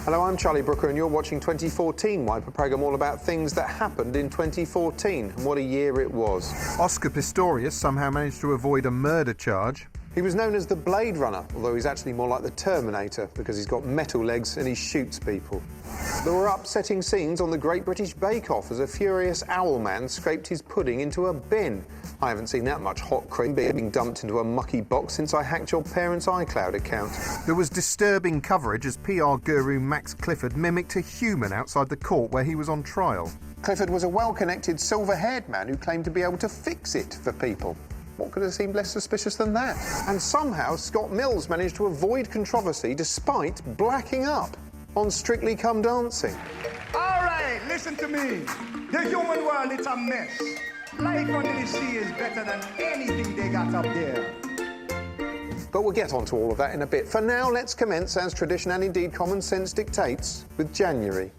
Hello, I'm Charlie Brooker and you're watching 2014 Wipe, a programme all about things that happened in 2014 and what a year it was. Oscar Pistorius somehow managed to avoid a murder charge. He was known as the Blade Runner, although he's actually more like the Terminator because he's got metal legs and he shoots people. There were upsetting scenes on the Great British Bake Off as a furious owl man scraped his pudding into a bin. I haven't seen that much hot cream being dumped into a mucky box since I hacked your parents' iCloud account. There was disturbing coverage as PR guru Max Clifford mimicked a human outside the court where he was on trial. Clifford was a well-connected, silver-haired man who claimed to be able to fix it for people. What could have seemed less suspicious than that? And somehow Scott Mills managed to avoid controversy despite blacking up on Strictly Come Dancing. All right, listen to me. The human world, it's a mess. Life under the sea is better than anything they got up there. But we'll get onto all of that in a bit. For now, let's commence, as tradition and indeed common sense dictates, with January.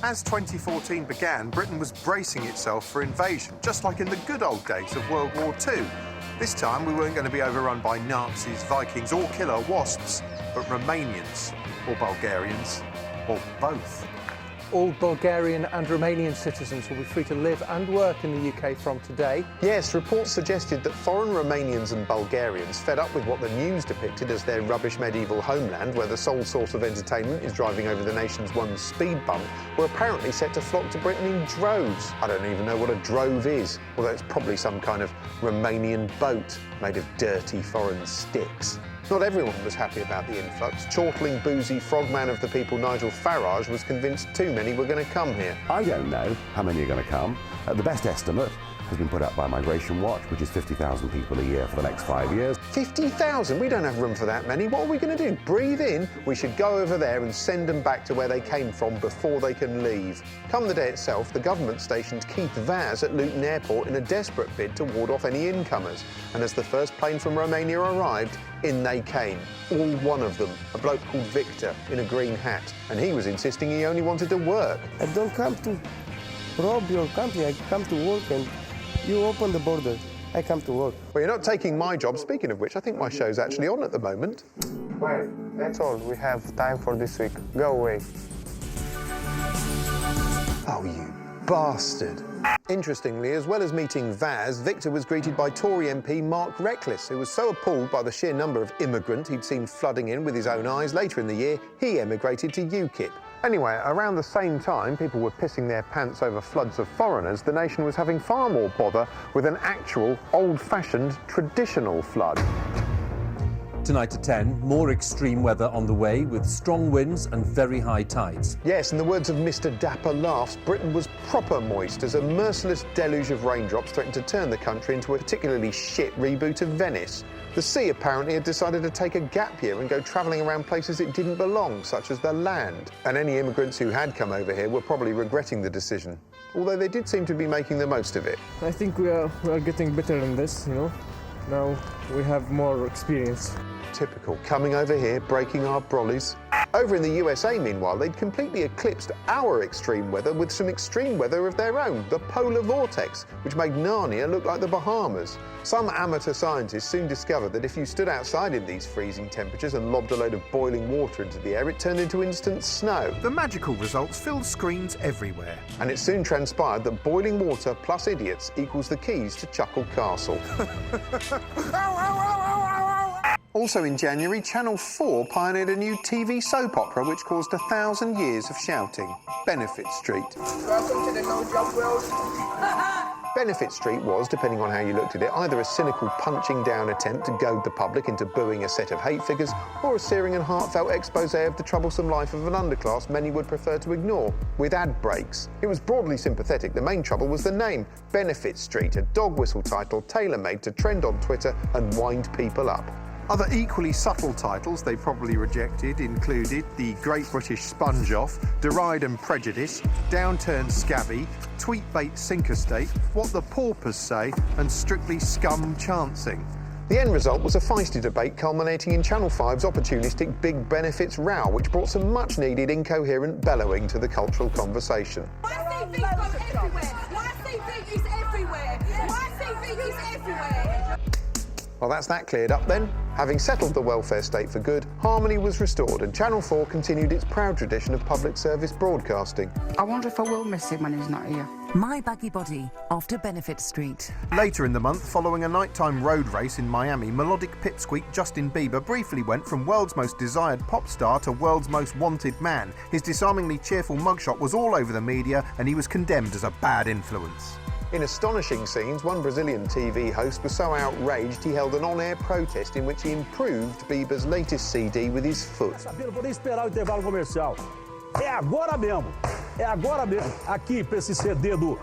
As 2014 began, Britain was bracing itself for invasion, just like in the good old days of World War II. This time, we weren't going to be overrun by Nazis, Vikings or killer wasps, but Romanians, or Bulgarians, or both. All Bulgarian and Romanian citizens will be free to live and work in the UK from today. Yes, reports suggested that foreign Romanians and Bulgarians, fed up with what the news depicted as their rubbish medieval homeland, where the sole source of entertainment is driving over the nation's one speed bump, were apparently set to flock to Britain in droves. I don't even know what a drove is, although it's probably some kind of Romanian boat made of dirty foreign sticks. Not everyone was happy about the influx. Chortling, boozy frogman of the people Nigel Farage was convinced too many were going to come here. I don't know how many are going to come. The best estimate has been put up by Migration Watch, which is 50,000 people a year for the next 5 years. 50,000? We don't have room for that many. What are we going to do? Breathe in? We should go over there and send them back to where they came from before they can leave. Come the day itself, the government stationed Keith Vaz at Luton Airport in a desperate bid to ward off any incomers. And as the first plane from Romania arrived, in they came. All one of them, a bloke called Victor in a green hat. And he was insisting he only wanted to work. I don't come to rob your country, I come to work, and you open the border. I come to work. Well, you're not taking my job. Speaking of which, I think my show's actually on at the moment. Well, that's all we have time for this week. Go away. Oh, you bastard. Interestingly, as well as meeting Vaz, Victor was greeted by Tory MP Mark Reckless, who was so appalled by the sheer number of immigrants he'd seen flooding in with his own eyes later in the year, he emigrated to UKIP. Anyway, around the same time people were pissing their pants over floods of foreigners, the nation was having far more bother with an actual, old-fashioned, traditional flood. Tonight at 10, more extreme weather on the way with strong winds and very high tides. Yes, in the words of Mr. Dapper Laughs, Britain was proper moist as a merciless deluge of raindrops threatened to turn the country into a particularly shit reboot of Venice. The sea apparently had decided to take a gap year and go travelling around places it didn't belong, such as the land. And any immigrants who had come over here were probably regretting the decision, although they did seem to be making the most of it. I think we are getting better in this, you know. Now we have more experience. Typical. Coming over here, breaking our brollies. Over in the USA, meanwhile, they'd completely eclipsed our extreme weather with some extreme weather of their own, the polar vortex, which made Narnia look like the Bahamas. Some amateur scientists soon discovered that if you stood outside in these freezing temperatures and lobbed a load of boiling water into the air, it turned into instant snow. The magical results filled screens everywhere. And it soon transpired that boiling water plus idiots equals the keys to Chuckle Castle. Also in January, Channel 4 pioneered a new TV soap opera which caused 1,000 years of shouting. Benefit Street. Welcome to the No Joke World. Benefit Street was, depending on how you looked at it, either a cynical punching-down attempt to goad the public into booing a set of hate figures, or a searing and heartfelt exposé of the troublesome life of an underclass many would prefer to ignore, with ad breaks. It was broadly sympathetic. The main trouble was the name, Benefit Street, a dog whistle title tailor-made to trend on Twitter and wind people up. Other equally subtle titles they probably rejected included The Great British Sponge-Off, Deride and Prejudice, Downturned Scabby, Tweetbait Sinker State, What the Paupers Say, and Strictly Scum Chancing. The end result was a feisty debate culminating in Channel 5's opportunistic Big Benefits row, which brought some much-needed incoherent bellowing to the cultural conversation. My CV goes everywhere. My CV is everywhere. My CV is everywhere. Well, that's that cleared up then. Having settled the welfare state for good, harmony was restored and Channel 4 continued its proud tradition of public service broadcasting. I wonder if I will miss him when he's not here. My Buggy Body, off to Benefit Street. Later in the month, following a nighttime road race in Miami, melodic pipsqueak Justin Bieber briefly went from world's most desired pop star to world's most wanted man. His disarmingly cheerful mugshot was all over the media and he was condemned as a bad influence. In astonishing scenes, one Brazilian TV host was so outraged he held an on-air protest in which he improved Bieber's latest CD with his foot. Vou nem esperar o intervalo comercial. É agora mesmo. É agora mesmo. Aqui para esse CD do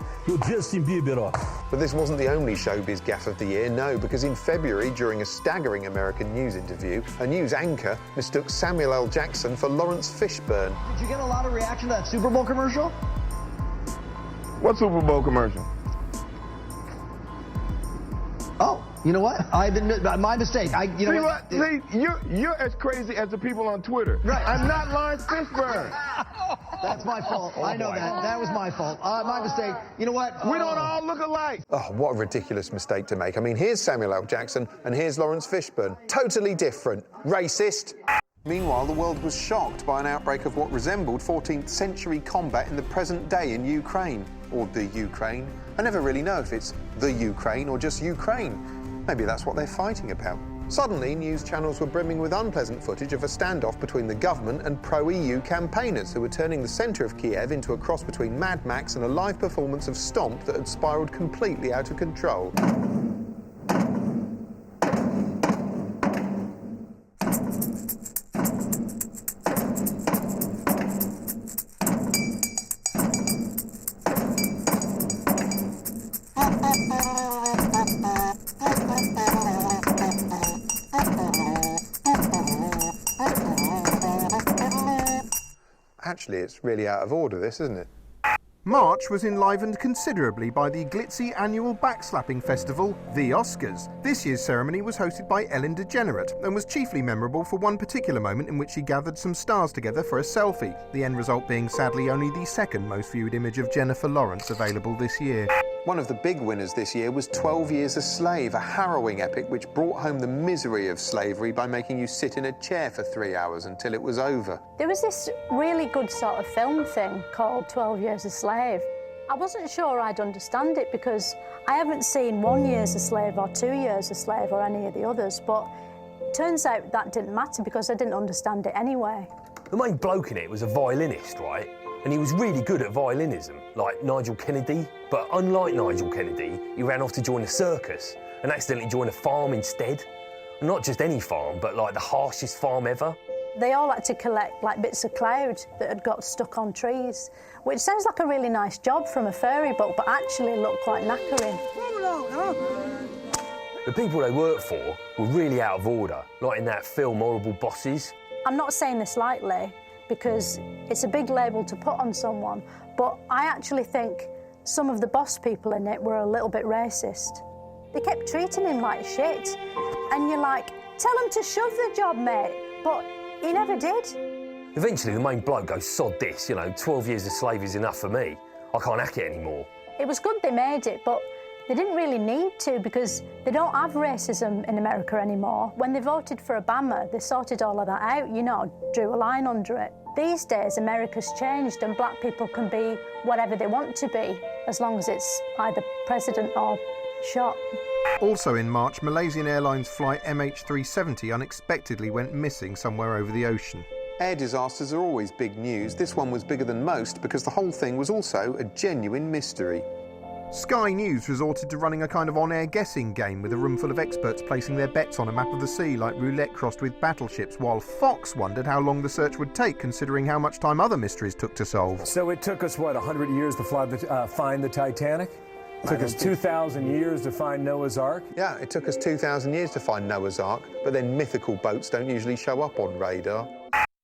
Justin Bieber, ó. But this wasn't the only showbiz gaffe of the year, no, because in February, during a staggering American news interview, a news anchor mistook Samuel L. Jackson for Lawrence Fishburne. Did you get a lot of reaction to that Super Bowl commercial? What Super Bowl commercial? Oh, you know what? I've admit my mistake. You know what? See, you're as crazy as the people on Twitter. Right. I'm not Lawrence Fishburne. That's my fault. I know that. That was my fault. My mistake. You know what? We don't all look alike. Oh, what a ridiculous mistake to make. I mean, here's Samuel L. Jackson and here's Lawrence Fishburne. Totally different. Racist. Meanwhile, the world was shocked by an outbreak of what resembled 14th century combat in the present day in Ukraine. Or the Ukraine. I never really know if it's the Ukraine or just Ukraine. Maybe that's what they're fighting about. Suddenly, news channels were brimming with unpleasant footage of a standoff between the government and pro-EU campaigners who were turning the centre of Kiev into a cross between Mad Max and a live performance of Stomp that had spiralled completely out of control. Actually, it's really out of order, this, isn't it? March was enlivened considerably by the glitzy annual backslapping festival, the Oscars. This year's ceremony was hosted by Ellen DeGeneres and was chiefly memorable for one particular moment in which she gathered some stars together for a selfie, the end result being sadly only the second most viewed image of Jennifer Lawrence available this year. One of the big winners this year was 12 Years a Slave, a harrowing epic which brought home the misery of slavery by making you sit in a chair for 3 hours until it was over. There was this really good sort of film thing called 12 Years a Slave. I wasn't sure I'd understand it because I haven't seen 1 Year's a Slave or 2 Years a Slave or any of the others, but it turns out that didn't matter because I didn't understand it anyway. The main bloke in it was a violinist, right? And he was really good at violinism, like Nigel Kennedy. But unlike Nigel Kennedy, he ran off to join a circus and accidentally joined a farm instead. And not just any farm, but like the harshest farm ever. They all had to collect like bits of cloud that had got stuck on trees, which sounds like a really nice job from a fairy book, but actually looked quite knackering. The people they worked for were really out of order, like in that film Horrible Bosses. I'm not saying this lightly, because it's a big label to put on someone, but I actually think some of the boss people in it were a little bit racist. They kept treating him like shit, and you're like, tell him to shove the job, mate, but he never did. Eventually the main bloke goes, sod this, 12 years a slave is enough for me. I can't hack it anymore. It was good they made it, but they didn't really need to because they don't have racism in America anymore. When they voted for Obama, they sorted all of that out, drew a line under it. These days, America's changed and black people can be whatever they want to be, as long as it's either president or shot. Also in March, Malaysian Airlines flight MH370 unexpectedly went missing somewhere over the ocean. Air disasters are always big news. This one was bigger than most because the whole thing was also a genuine mystery. Sky News resorted to running a kind of on-air guessing game with a room full of experts placing their bets on a map of the sea like roulette crossed with battleships, while Fox wondered how long the search would take considering how much time other mysteries took to solve. So it took us, 100 years to find the Titanic? It took us 2,000 years to find Noah's Ark? Yeah, it took us 2,000 years to find Noah's Ark, but then mythical boats don't usually show up on radar.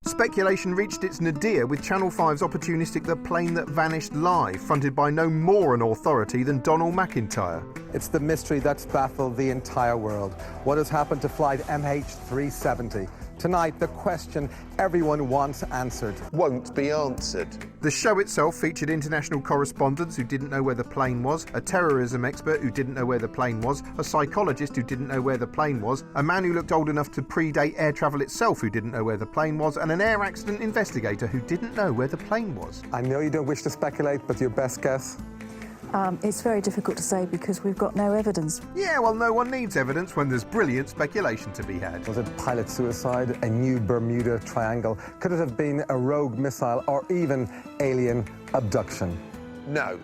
Speculation reached its nadir with Channel 5's opportunistic The Plane That Vanished Live, fronted by no more an authority than Donald McIntyre. It's the mystery that's baffled the entire world. What has happened to flight MH370? Tonight, the question everyone wants answered won't be answered. The show itself featured international correspondents who didn't know where the plane was, a terrorism expert who didn't know where the plane was, a psychologist who didn't know where the plane was, a man who looked old enough to predate air travel itself who didn't know where the plane was, and an air accident investigator who didn't know where the plane was. I know you don't wish to speculate, but your best guess? It's very difficult to say because we've got no evidence. Yeah, well, no one needs evidence when there's brilliant speculation to be had. Was it pilot suicide, a new Bermuda Triangle? Could it have been a rogue missile or even alien abduction? No.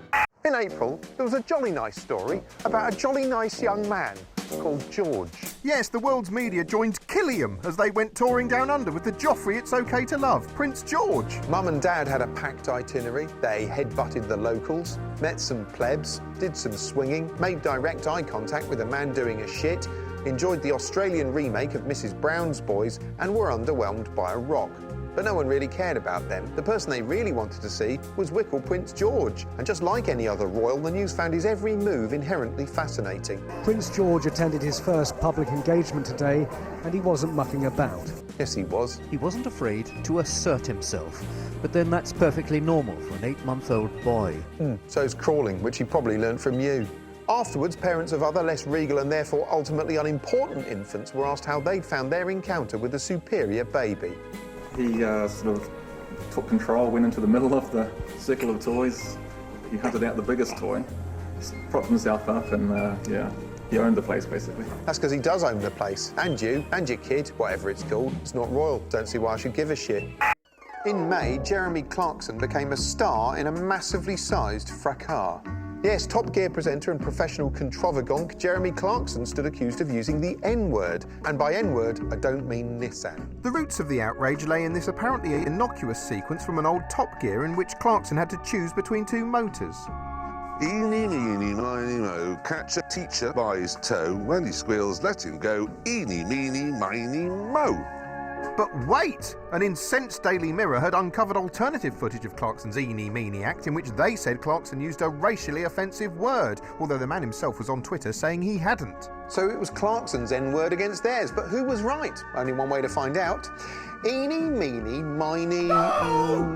In April, there was a jolly nice story about a jolly nice young man called George. Yes, the world's media joined Killiam as they went touring down under with the Joffrey It's OK to Love, Prince George. Mum and Dad had a packed itinerary. They headbutted the locals, met some plebs, did some swinging, made direct eye contact with a man doing a shit, enjoyed the Australian remake of Mrs. Brown's Boys, and were underwhelmed by a rock. But no one really cared about them. The person they really wanted to see was Wickle Prince George. And just like any other royal, the news found his every move inherently fascinating. Prince George attended his first public engagement today, and he wasn't mucking about. Yes, he was. He wasn't afraid to assert himself. But then that's perfectly normal for an 8-month-old boy. So's crawling, which he probably learned from you. Afterwards, parents of other less regal and therefore ultimately unimportant infants were asked how they'd found their encounter with a superior baby. He sort of took control, went into the middle of the circle of toys. He hunted out the biggest toy, propped himself up, and yeah, he owned the place basically. That's because he does own the place. And you, and your kid, whatever it's called. It's not royal. Don't see why I should give a shit. In May, Jeremy Clarkson became a star in a massively sized fracas. Yes, Top Gear presenter and professional controvergonk Jeremy Clarkson stood accused of using the N-word. And by N-word, I don't mean Nissan. The roots of the outrage lay in this apparently innocuous sequence from an old Top Gear in which Clarkson had to choose between two motors. Eeny, meeny, miny, mo, catch a teacher by his toe. When he squeals, let him go. Eeny, meeny, miny, mo. But wait! An incensed Daily Mirror had uncovered alternative footage of Clarkson's eeny meeny act in which they said Clarkson used a racially offensive word, although the man himself was on Twitter saying he hadn't. So it was Clarkson's N-word against theirs, but who was right? Only one way to find out. Eeny, meeny, miny... No!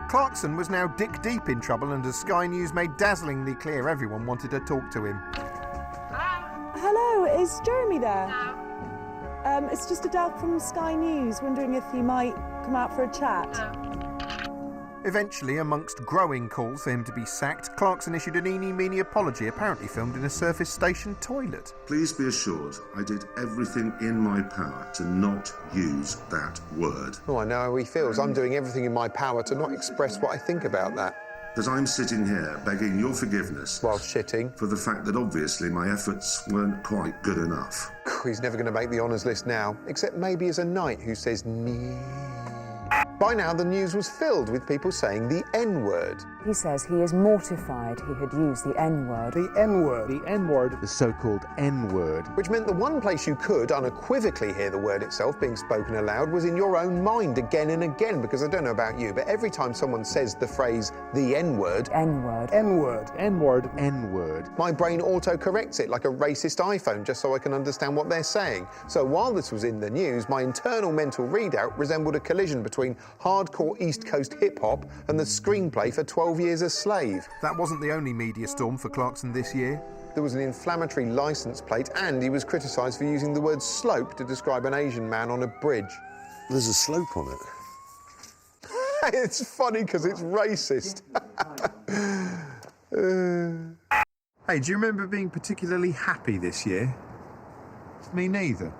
Clarkson was now dick deep in trouble, and as Sky News made dazzlingly clear, everyone wanted to talk to him. Hello, is Jeremy there? It's just Adele from Sky News, wondering if you might come out for a chat. Eventually, amongst growing calls for him to be sacked, Clarkson issued an eeny-meeny apology, apparently filmed in a surface station toilet. Please be assured, I did everything in my power to not use that word. Oh, I know how he feels. I'm doing everything in my power to not express what I think about that. That I'm sitting here begging your forgiveness... while shitting. ...for the fact that obviously my efforts weren't quite good enough. He's never going to make the honours list now, except maybe as a knight who says nee. By now, the news was filled with people saying the N-word. He says he is mortified he had used the N-word. The N-word. The N-word. The so-called N-word. Which meant the one place you could unequivocally hear the word itself being spoken aloud was in your own mind again and again, because I don't know about you, but every time someone says the phrase, the N-word... N-word. N-word. N-word. N-word. My brain auto-corrects it like a racist iPhone just so I can understand what they're saying. So while this was in the news, my internal mental readout resembled a collision between hardcore East Coast hip-hop and the screenplay for 12 Years a Slave. That wasn't the only media storm for Clarkson this year. There was an inflammatory licence plate, and he was criticised for using the word slope to describe an Asian man on a bridge. There's a slope on it. It's funny because it's racist. Hey, do you remember being particularly happy this year? Me neither.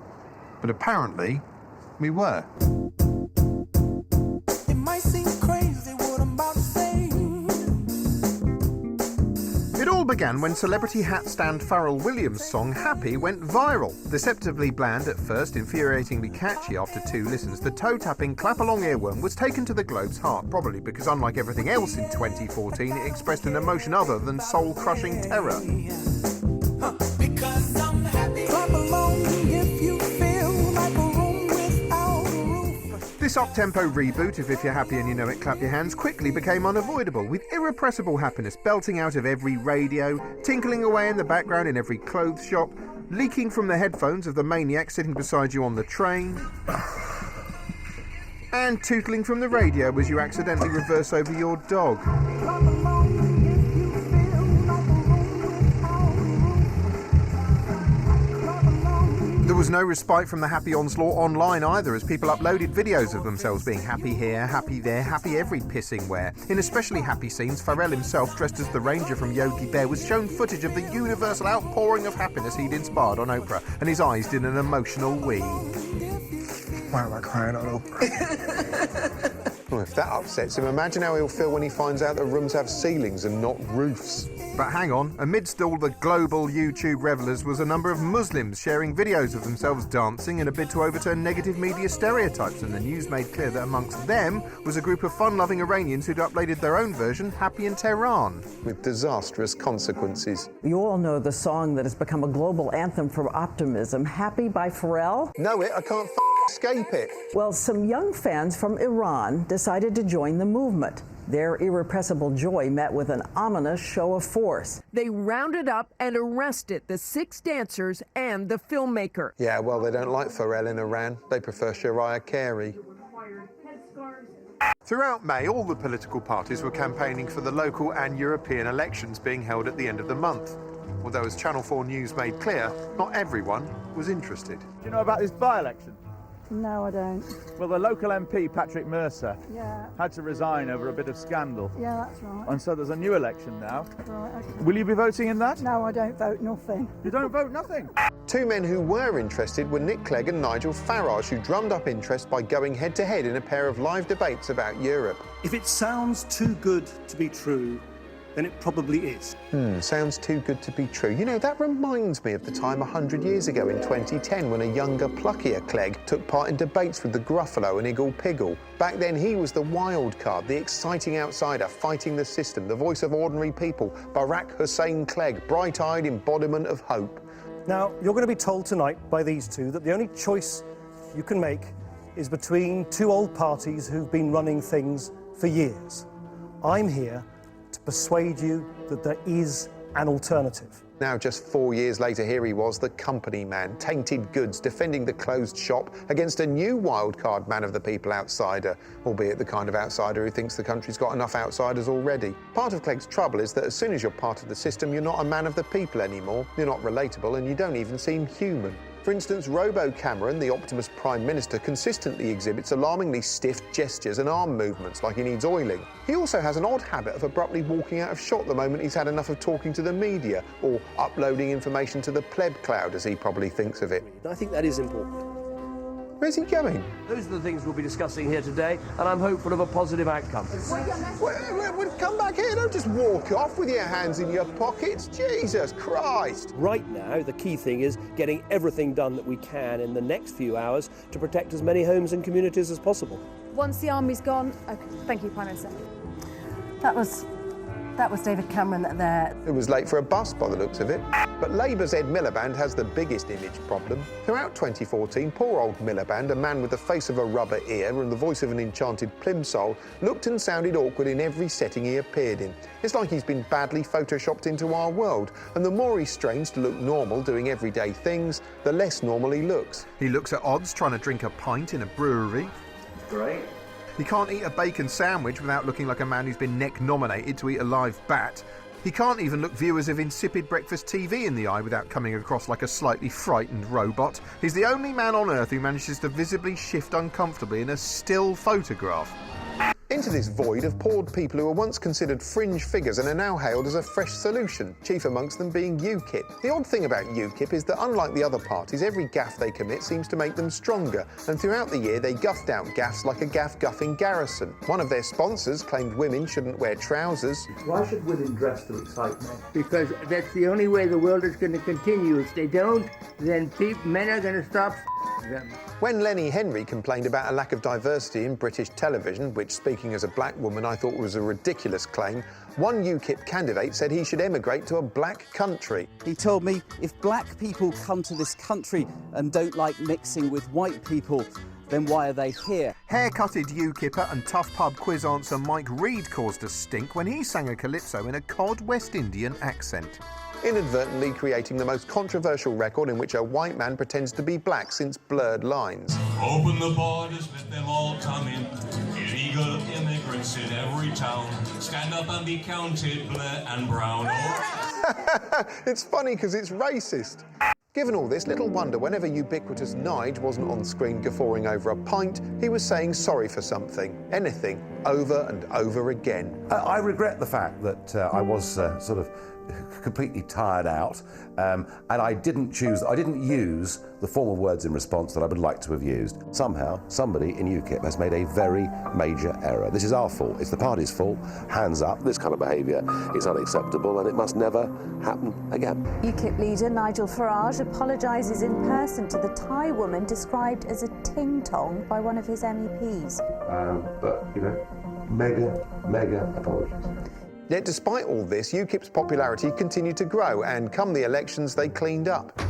But apparently, we were. It might seem crazy what I'm about to say. It all began when celebrity hat stand Pharrell Williams' song Happy went viral. Deceptively bland at first, infuriatingly catchy after 2 listens, the toe-tapping clap-along earworm was taken to the globe's heart, probably because unlike everything else in 2014, it expressed an emotion other than soul-crushing terror. Because I'm happy. Clap along if you feel like a room without a roof. This up-tempo reboot of If You're Happy and You Know It, Clap Your Hands quickly became unavoidable, with irrepressible happiness belting out of every radio, tinkling away in the background in every clothes shop, leaking from the headphones of the maniac sitting beside you on the train, and tootling from the radio as you accidentally reverse over your dog. There was no respite from the happy onslaught online either, as people uploaded videos of themselves being happy here, happy there, happy every pissing where. In especially happy scenes, Pharrell himself, dressed as the Ranger from Yogi Bear, was shown footage of the universal outpouring of happiness he'd inspired on Oprah, and his eyes did an emotional wee. Why am I crying on Oprah? Well, if that upsets him, imagine how he'll feel when he finds out that rooms have ceilings and not roofs. But hang on, amidst all the global YouTube revelers was a number of Muslims sharing videos of themselves dancing in a bid to overturn negative media stereotypes, and the news made clear that amongst them was a group of fun-loving Iranians who'd uploaded their own version, Happy in Tehran. With disastrous consequences. You all know the song that has become a global anthem for optimism, Happy by Pharrell? Know it, I can't escape it. Well, some young fans from Iran decided to join the movement. Their irrepressible joy met with an ominous show of force. They rounded up and arrested the 6 dancers and the filmmaker. Yeah, well, they don't like Pharrell in Iran. They prefer Shariah Carey. Throughout May, all the political parties were campaigning for the local and European elections being held at the end of the month. Although, as Channel 4 News made clear, not everyone was interested. Do you know about this by-election? No, I don't. Well, the local MP, Patrick Mercer, Yeah. had to resign over a bit of scandal. Yeah, that's right. And so there's a new election now. Right, okay. Will you be voting in that? No, I don't vote nothing. You don't vote nothing? 2 men who were interested were Nick Clegg and Nigel Farage, who drummed up interest by going head-to-head in a pair of live debates about Europe. If it sounds too good to be true, then it probably is. Sounds too good to be true. You know, that reminds me of the time 100 years ago in 2010 when a younger, pluckier Clegg took part in debates with the Gruffalo and Iggle Piggle. Back then, he was the wild card, the exciting outsider fighting the system, the voice of ordinary people, Barack Hussein Clegg, bright-eyed embodiment of hope. Now, you're going to be told tonight by these two that the only choice you can make is between 2 old parties who've been running things for years. I'm here to persuade you that there is an alternative. Now, just 4 years later, here he was, the company man, tainted goods, defending the closed shop against a new wildcard man of the people outsider, albeit the kind of outsider who thinks the country's got enough outsiders already. Part of Clegg's trouble is that as soon as you're part of the system, you're not a man of the people anymore, you're not relatable, and you don't even seem human. For instance, Robo Cameron, the Optimus Prime Minister, consistently exhibits alarmingly stiff gestures and arm movements like he needs oiling. He also has an odd habit of abruptly walking out of shot the moment he's had enough of talking to the media, or uploading information to the pleb cloud, as he probably thinks of it. I think that is important. Where's he going? Those are the things we'll be discussing here today, and I'm hopeful of a positive outcome. Well, come back here, don't just walk off with your hands in your pockets. Jesus Christ! Right now, the key thing is getting everything done that we can in the next few hours to protect as many homes and communities as possible. Once the army's gone, okay. Thank you, Prime Minister. That was David Cameron there. It was late for a bus by the looks of it. But Labour's Ed Miliband has the biggest image problem. Throughout 2014, poor old Miliband, a man with the face of a rubber ear and the voice of an enchanted plimsoll, looked and sounded awkward in every setting he appeared in. It's like he's been badly photoshopped into our world, and the more he strains to look normal doing everyday things, the less normal he looks. He looks at odds trying to drink a pint in a brewery. Great. He can't eat a bacon sandwich without looking like a man who's been neck-nominated to eat a live bat. He can't even look viewers of insipid breakfast TV in the eye without coming across like a slightly frightened robot. He's the only man on Earth who manages to visibly shift uncomfortably in a still photograph. Into this void have poured people who were once considered fringe figures and are now hailed as a fresh solution, chief amongst them being UKIP. The odd thing about UKIP is that unlike the other parties, every gaffe they commit seems to make them stronger, and throughout the year they guffed out gaffes like a gaff-guffing garrison. One of their sponsors claimed women shouldn't wear trousers. Why should women dress to excite men? Because that's the only way the world is going to continue. If they don't, then men are going to stop them. When Lenny Henry complained about a lack of diversity in British television, which, speaking as a black woman, I thought was a ridiculous claim, one UKIP candidate said he should emigrate to a black country. He told me if black people come to this country and don't like mixing with white people, then why are they here? Haircutted UKIPper and tough pub quiz answer Mike Reed caused a stink when he sang a calypso in a cod West Indian accent. Inadvertently creating the most controversial record in which a white man pretends to be black since Blurred Lines. Open the borders, let them all come in. Illegal immigrants in every town. Stand up and be counted, Blair and Brown. It's funny because it's racist. Given all this, little wonder whenever ubiquitous Nige wasn't on screen guffawing over a pint, he was saying sorry for something, anything, over and over again. I regret the fact that I was sort of completely tired out, and I didn't use the form of words in response that I would like to have used. Somehow, somebody in UKIP has made a very major error. This is our fault. It's the party's fault. Hands up. This kind of behaviour is unacceptable and it must never happen again. UKIP leader Nigel Farage apologises in person to the Thai woman described as a ting-tong by one of his MEPs. But, you know, mega apologies. Yet despite all this, UKIP's popularity continued to grow, and come the elections, they cleaned up.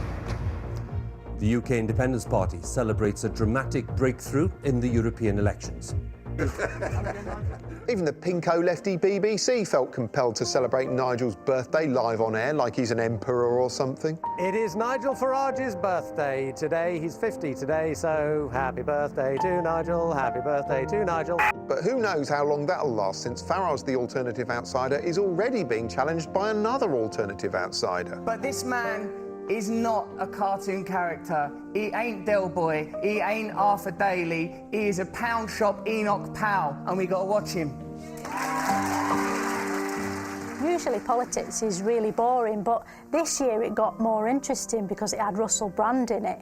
The UK Independence Party celebrates a dramatic breakthrough in the European elections. Even the pinko lefty BBC felt compelled to celebrate Nigel's birthday live on air like he's an emperor or something. It is Nigel Farage's birthday today. He's 50 today, so happy birthday to Nigel, happy birthday to Nigel. But who knows how long that'll last, since Farage, the alternative outsider, is already being challenged by another alternative outsider. But this man is not a cartoon character. He ain't Del Boy, he ain't Arthur Daly, he is a pound shop Enoch Powell, and we gotta watch him. Usually politics is really boring, but this year it got more interesting because it had Russell Brand in it.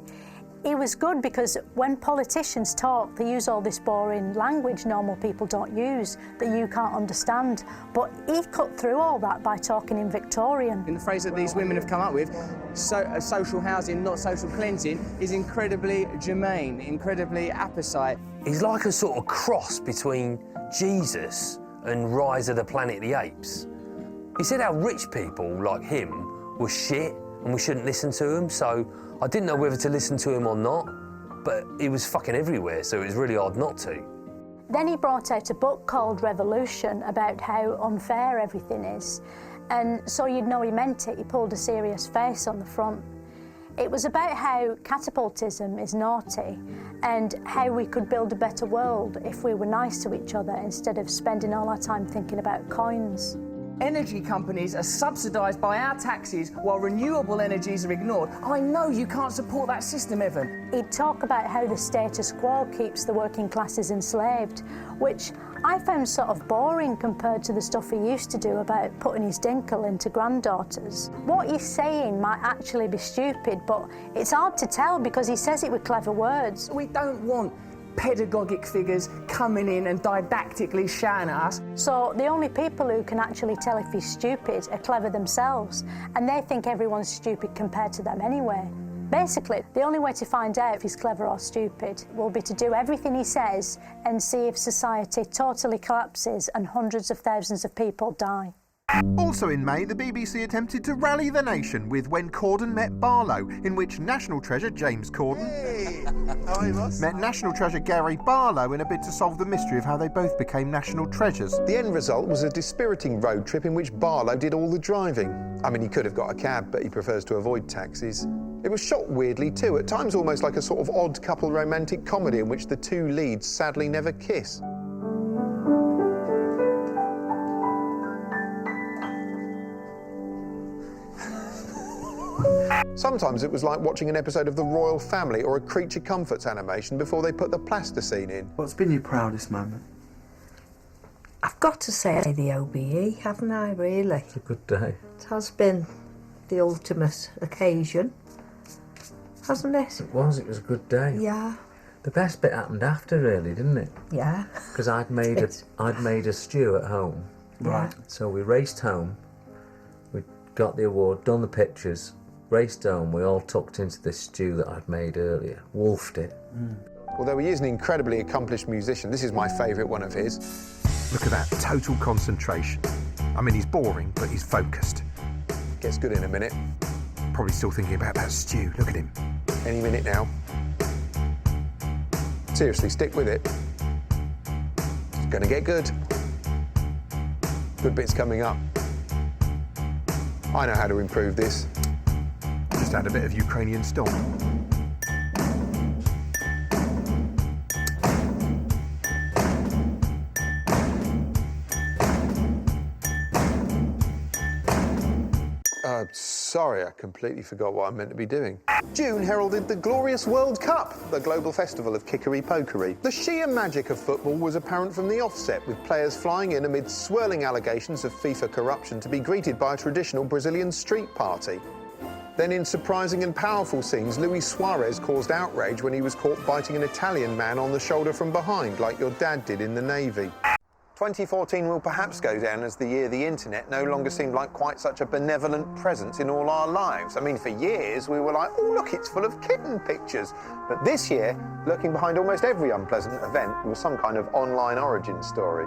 It was good because when politicians talk, they use all this boring language normal people don't use, that you can't understand. But he cut through all that by talking in Victorian. And the phrase that these women have come up with, social housing, not social cleansing, is incredibly germane, incredibly apposite. He's like a sort of cross between Jesus and Rise of the Planet of the Apes. He said how rich people like him were shit and we shouldn't listen to him, so I didn't know whether to listen to him or not, but he was fucking everywhere, so it was really hard not to. Then he brought out a book called Revolution about how unfair everything is. And so you'd know he meant it. He pulled a serious face on the front. It was about how catapultism is naughty and how we could build a better world if we were nice to each other instead of spending all our time thinking about coins. Energy companies are subsidised by our taxes while renewable energies are ignored. I know you can't support that system, Evan. He'd talk about how the status quo keeps the working classes enslaved, which I found sort of boring compared to the stuff he used to do about putting his dinkle into granddaughters. What he's saying might actually be stupid, but it's hard to tell because he says it with clever words. We don't want pedagogic figures coming in and didactically shouting at us. So the only people who can actually tell if he's stupid are clever themselves, and they think everyone's stupid compared to them anyway. Basically, the only way to find out if he's clever or stupid will be to do everything he says and see if society totally collapses and hundreds of thousands of people die. Also in May, the BBC attempted to rally the nation with When Corden Met Barlow, in which National Treasure James Corden met National Treasure Gary Barlow in a bid to solve the mystery of how they both became national treasures. The end result was a dispiriting road trip in which Barlow did all the driving. I mean, he could have got a cab, but he prefers to avoid taxis. It was shot weirdly too, at times almost like a sort of odd couple romantic comedy in which the two leads sadly never kiss. Sometimes it was like watching an episode of The Royal Family or a Creature Comforts animation before they put the plasticine in. What's been your proudest moment? I've got to say the OBE, haven't I, really? It's a good day. It has been the ultimate occasion, hasn't it? It was a good day. Yeah. The best bit happened after, really, didn't it? Yeah. Because I'd made a stew at home. Right. So we raced home, we got the award, done the pictures, raced home, we all tucked into this stew that I'd made earlier, wolfed it. Although he is an incredibly accomplished musician, this is my favourite one of his. Look at that, total concentration. I mean, he's boring, but he's focused. Gets good in a minute. Probably still thinking about that stew, look at him. Any minute now. Seriously, stick with it. It's going to get good. Good bits coming up. I know how to improve this. Just add a bit of Ukrainian stomp. Sorry, I completely forgot what I meant to be doing. June heralded the glorious World Cup, the global festival of kickery-pokery. The sheer magic of football was apparent from the offset, with players flying in amid swirling allegations of FIFA corruption to be greeted by a traditional Brazilian street party. Then in surprising and powerful scenes, Luis Suarez caused outrage when he was caught biting an Italian man on the shoulder from behind, like your dad did in the Navy. 2014 will perhaps go down as the year the internet no longer seemed like quite such a benevolent presence in all our lives. I mean, for years we were like, oh look, it's full of kitten pictures. But this year, lurking behind almost every unpleasant event was some kind of online origin story.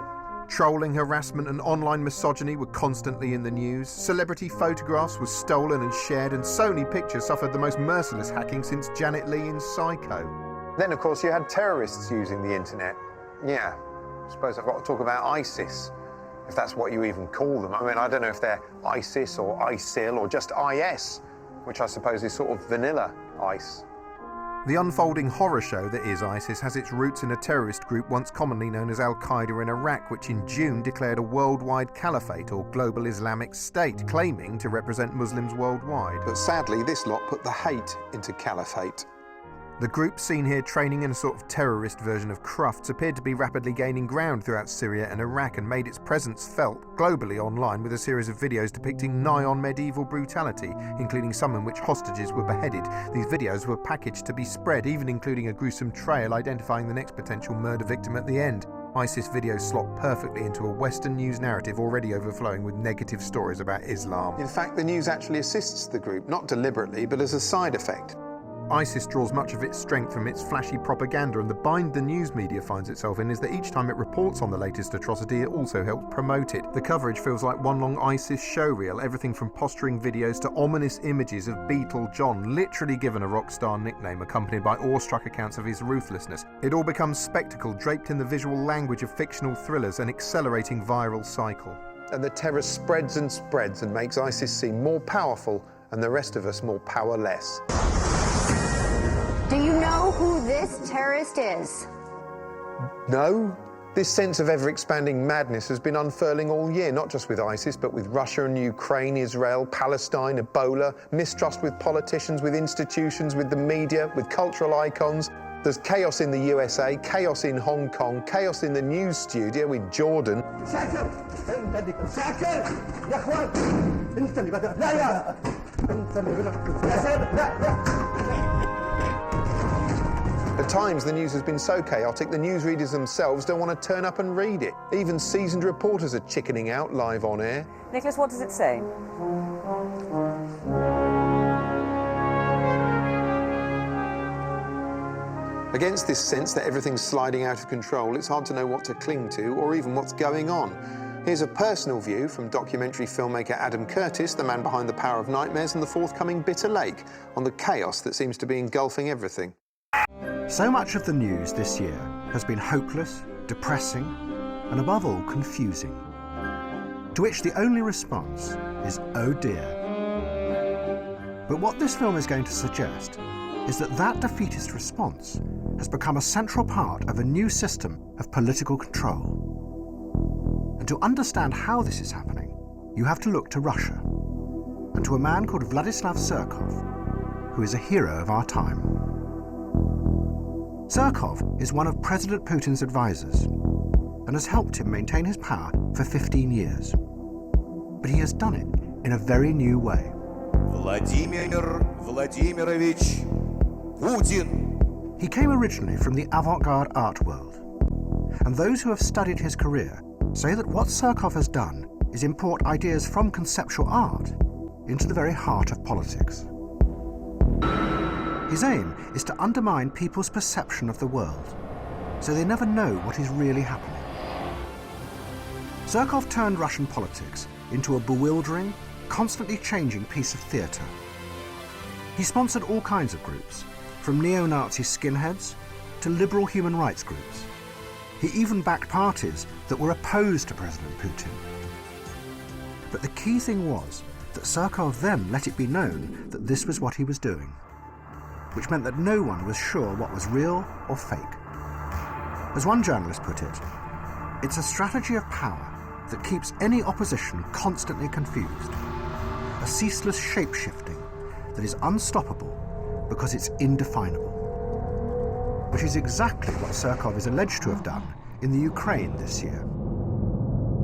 Trolling, harassment and online misogyny were constantly in the news. Celebrity photographs were stolen and shared, and Sony Pictures suffered the most merciless hacking since Janet Leigh in Psycho. Then, of course, you had terrorists using the internet. Yeah. I suppose I've got to talk about ISIS, if that's what you even call them. I mean, I don't know if they're ISIS or ISIL or just IS, which I suppose is sort of vanilla ice. The unfolding horror show that is ISIS has its roots in a terrorist group once commonly known as Al-Qaeda in Iraq, which in June declared a worldwide caliphate or global Islamic state, claiming to represent Muslims worldwide. But sadly, this lot put the hate into caliphate. The group seen here training in a sort of terrorist version of Crufts appeared to be rapidly gaining ground throughout Syria and Iraq and made its presence felt globally online with a series of videos depicting nigh-on medieval brutality, including some in which hostages were beheaded. These videos were packaged to be spread, even including a gruesome trail identifying the next potential murder victim at the end. ISIS videos slot perfectly into a Western news narrative already overflowing with negative stories about Islam. In fact, the news actually assists the group, not deliberately, but as a side effect. ISIS draws much of its strength from its flashy propaganda, and the bind the news media finds itself in is that each time it reports on the latest atrocity, it also helps promote it. The coverage feels like one long ISIS showreel, everything from posturing videos to ominous images of Beetle John, literally given a rock star nickname, accompanied by awestruck accounts of his ruthlessness. It all becomes spectacle, draped in the visual language of fictional thrillers, an accelerating viral cycle. And the terror spreads and spreads and makes ISIS seem more powerful and the rest of us more powerless. Do you know who this terrorist is? No. This sense of ever-expanding madness has been unfurling all year, not just with ISIS, but with Russia and Ukraine, Israel, Palestine, Ebola, mistrust with politicians, with institutions, with the media, with cultural icons. There's chaos in the USA, chaos in Hong Kong, chaos in the news studio in Jordan. At times, the news has been so chaotic, the newsreaders themselves don't want to turn up and read it. Even seasoned reporters are chickening out live on air. Nicholas, what does it say? Against this sense that everything's sliding out of control, it's hard to know what to cling to or even what's going on. Here's a personal view from documentary filmmaker Adam Curtis, the man behind The Power of Nightmares and the forthcoming Bitter Lake, on the chaos that seems to be engulfing everything. So much of the news this year has been hopeless, depressing, and above all, confusing. To which the only response is, oh dear. But what this film is going to suggest is that that defeatist response has become a central part of a new system of political control. And to understand how this is happening, you have to look to Russia, and to a man called Vladislav Surkov, who is a hero of our time. Surkov is one of President Putin's advisors and has helped him maintain his power for 15 years. But he has done it in a very new way. Vladimir Vladimirovich Putin. He came originally from the avant-garde art world, and those who have studied his career say that what Surkov has done is import ideas from conceptual art into the very heart of politics. His aim is to undermine people's perception of the world, so they never know what is really happening. Surkov turned Russian politics into a bewildering, constantly changing piece of theatre. He sponsored all kinds of groups, from neo-Nazi skinheads to liberal human rights groups. He even backed parties that were opposed to President Putin. But the key thing was that Surkov then let it be known that this was what he was doing, which meant that no one was sure what was real or fake. As one journalist put it, it's a strategy of power that keeps any opposition constantly confused, a ceaseless shape-shifting that is unstoppable because it's indefinable, which is exactly what Surkov is alleged to have done in the Ukraine this year.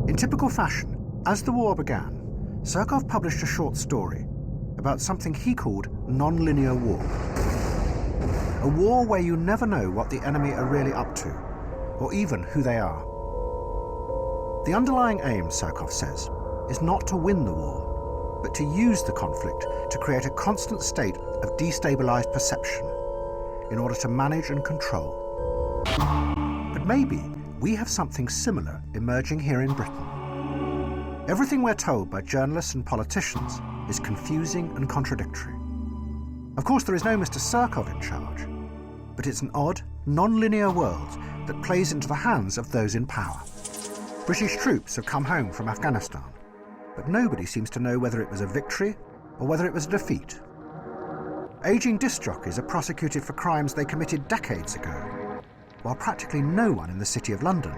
In typical fashion, as the war began, Surkov published a short story about something he called non-linear war. A war where you never know what the enemy are really up to, or even who they are. The underlying aim, Surkov says, is not to win the war, but to use the conflict to create a constant state of destabilized perception in order to manage and control. But maybe we have something similar emerging here in Britain. Everything we're told by journalists and politicians is confusing and contradictory. Of course, there is no Mr. Surkov in charge, but it's an odd, non-linear world that plays into the hands of those in power. British troops have come home from Afghanistan, but nobody seems to know whether it was a victory or whether it was a defeat. Aging disc jockeys are prosecuted for crimes they committed decades ago, while practically no one in the City of London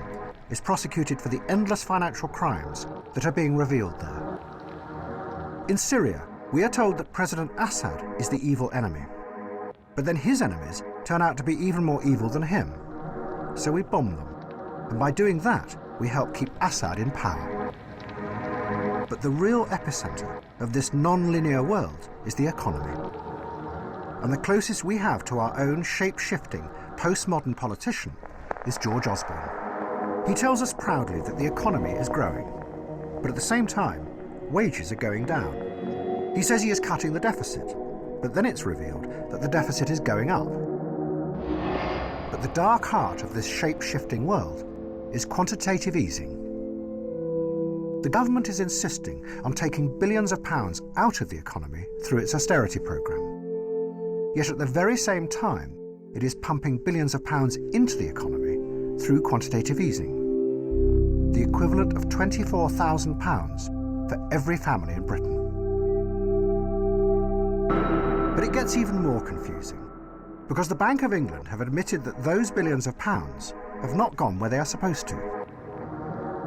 is prosecuted for the endless financial crimes that are being revealed there. In Syria, we are told that President Assad is the evil enemy, but then his enemies turn out to be even more evil than him. So we bomb them, and by doing that, we help keep Assad in power. But the real epicenter of this non-linear world is the economy. And the closest we have to our own shape-shifting, postmodern politician is George Osborne. He tells us proudly that the economy is growing, but at the same time, wages are going down. He says he is cutting the deficit, but then it's revealed that the deficit is going up. But the dark heart of this shape-shifting world is quantitative easing. The government is insisting on taking billions of pounds out of the economy through its austerity programme. Yet at the very same time, it is pumping billions of pounds into the economy through quantitative easing, the equivalent of £24,000 for every family in Britain. But it gets even more confusing, because the Bank of England have admitted that those billions of pounds have not gone where they are supposed to.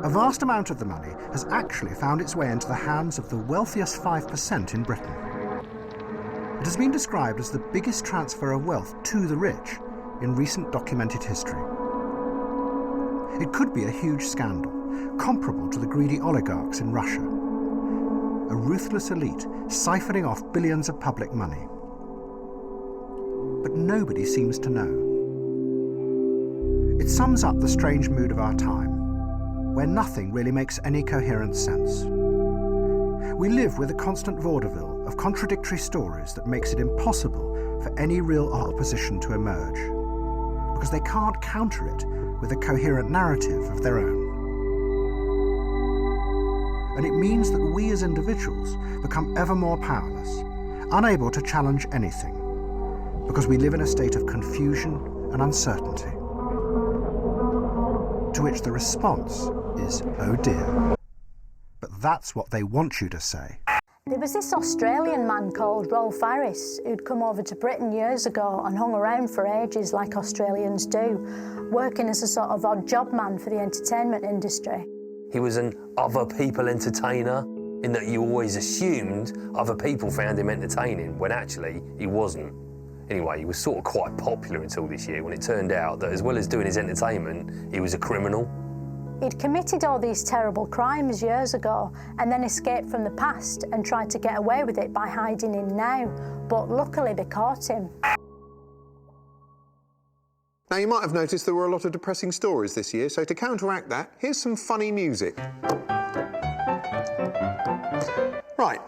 A vast amount of the money has actually found its way into the hands of the wealthiest 5% in Britain. It has been described as the biggest transfer of wealth to the rich in recent documented history. It could be a huge scandal, comparable to the greedy oligarchs in Russia. A ruthless elite siphoning off billions of public money. But nobody seems to know. It sums up the strange mood of our time, where nothing really makes any coherent sense. We live with a constant vaudeville of contradictory stories that makes it impossible for any real opposition to emerge, because they can't counter it with a coherent narrative of their own. And it means that we as individuals become ever more powerless, unable to challenge anything, because we live in a state of confusion and uncertainty. To which the response is, oh dear. But that's what they want you to say. There was this Australian man called Rolf Harris who'd come over to Britain years ago and hung around for ages like Australians do, working as a sort of odd job man for the entertainment industry. He was an other people entertainer, in that you always assumed other people found him entertaining, when actually he wasn't. Anyway, he was sort of quite popular until this year, when it turned out that as well as doing his entertainment, he was a criminal. He'd committed all these terrible crimes years ago and then escaped from the past and tried to get away with it by hiding in now, but luckily they caught him. Now, you might have noticed there were a lot of depressing stories this year, so to counteract that, here's some funny music. Right,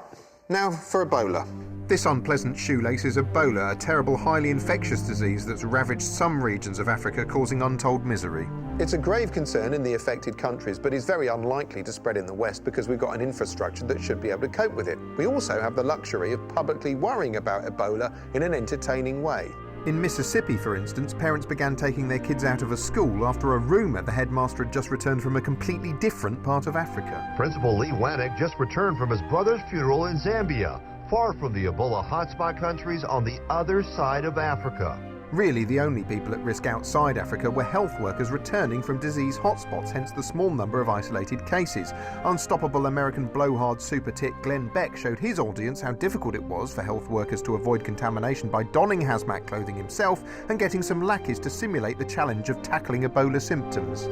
now for Ebola. This unpleasant shoelace is Ebola, a terrible, highly infectious disease that's ravaged some regions of Africa, causing untold misery. It's a grave concern in the affected countries, but is very unlikely to spread in the West because we've got an infrastructure that should be able to cope with it. We also have the luxury of publicly worrying about Ebola in an entertaining way. In Mississippi, for instance, parents began taking their kids out of a school after a rumour the headmaster had just returned from a completely different part of Africa. Principal Lee Wannick just returned from his brother's funeral in Zambia, far from the Ebola hotspot countries on the other side of Africa. Really, the only people at risk outside Africa were health workers returning from disease hotspots, hence the small number of isolated cases. Unstoppable American blowhard super tit Glenn Beck showed his audience how difficult it was for health workers to avoid contamination by donning hazmat clothing himself and getting some lackeys to simulate the challenge of tackling Ebola symptoms.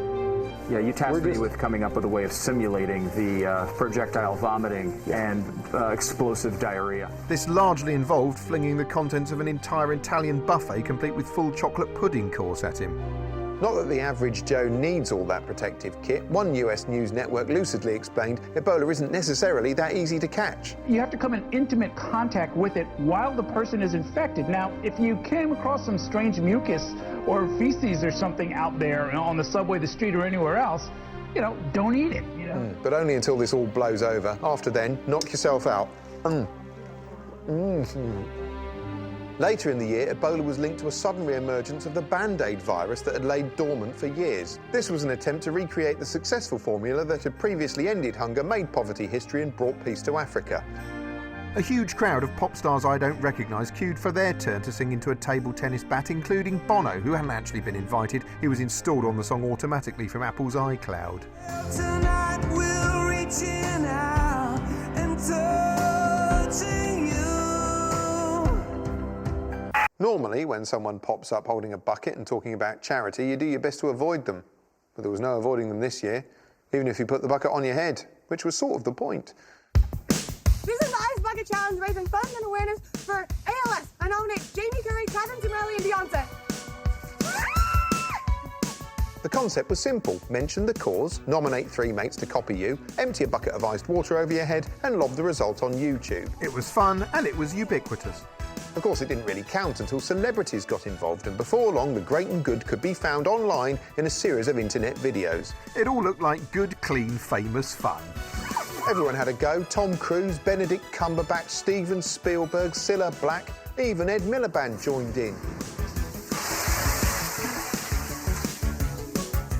Yeah, you tasked me with coming up with a way of simulating the projectile vomiting and explosive diarrhea. This largely involved flinging the contents of an entire Italian buffet complete with full chocolate pudding course at him. Not that the average Joe needs all that protective kit. One US news network lucidly explained Ebola isn't necessarily that easy to catch. You have to come in intimate contact with it while the person is infected. Now, if you came across some strange mucus or feces or something out there on the subway, the street, or anywhere else, don't eat it. But only until this all blows over. After then, knock yourself out. Later in the year, Ebola was linked to a sudden re-emergence of the Band-Aid virus that had laid dormant for years. This was an attempt to recreate the successful formula that had previously ended hunger, made poverty history and brought peace to Africa. A huge crowd of pop stars I don't recognise queued for their turn to sing into a table tennis bat, including Bono, who hadn't actually been invited. He was installed on the song automatically from Apple's iCloud. Tonight we're reaching out and touching you. Normally, when someone pops up holding a bucket and talking about charity, you do your best to avoid them. But there was no avoiding them this year, even if you put the bucket on your head, which was sort of the point. This is the Ice Bucket Challenge, raising funds and awareness for ALS. I nominate Jamie Curry, Catherine Timerley, and Beyonce. The concept was simple. Mention the cause, nominate 3 mates to copy you, empty a bucket of iced water over your head, and lob the result on YouTube. It was fun and it was ubiquitous. Of course, it didn't really count until celebrities got involved, and before long, the great and good could be found online in a series of internet videos. It all looked like good, clean, famous fun. Everyone had a go. Tom Cruise, Benedict Cumberbatch, Steven Spielberg, Cilla Black, even Ed Miliband joined in.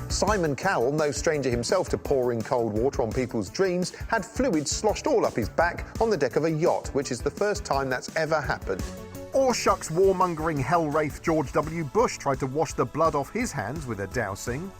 Simon Cowell, no stranger himself to pouring cold water on people's dreams, had fluid sloshed all up his back on the deck of a yacht, which is the first time that's ever happened. Or shucks warmongering hell-wraith George W. Bush tried to wash the blood off his hands with a dousing.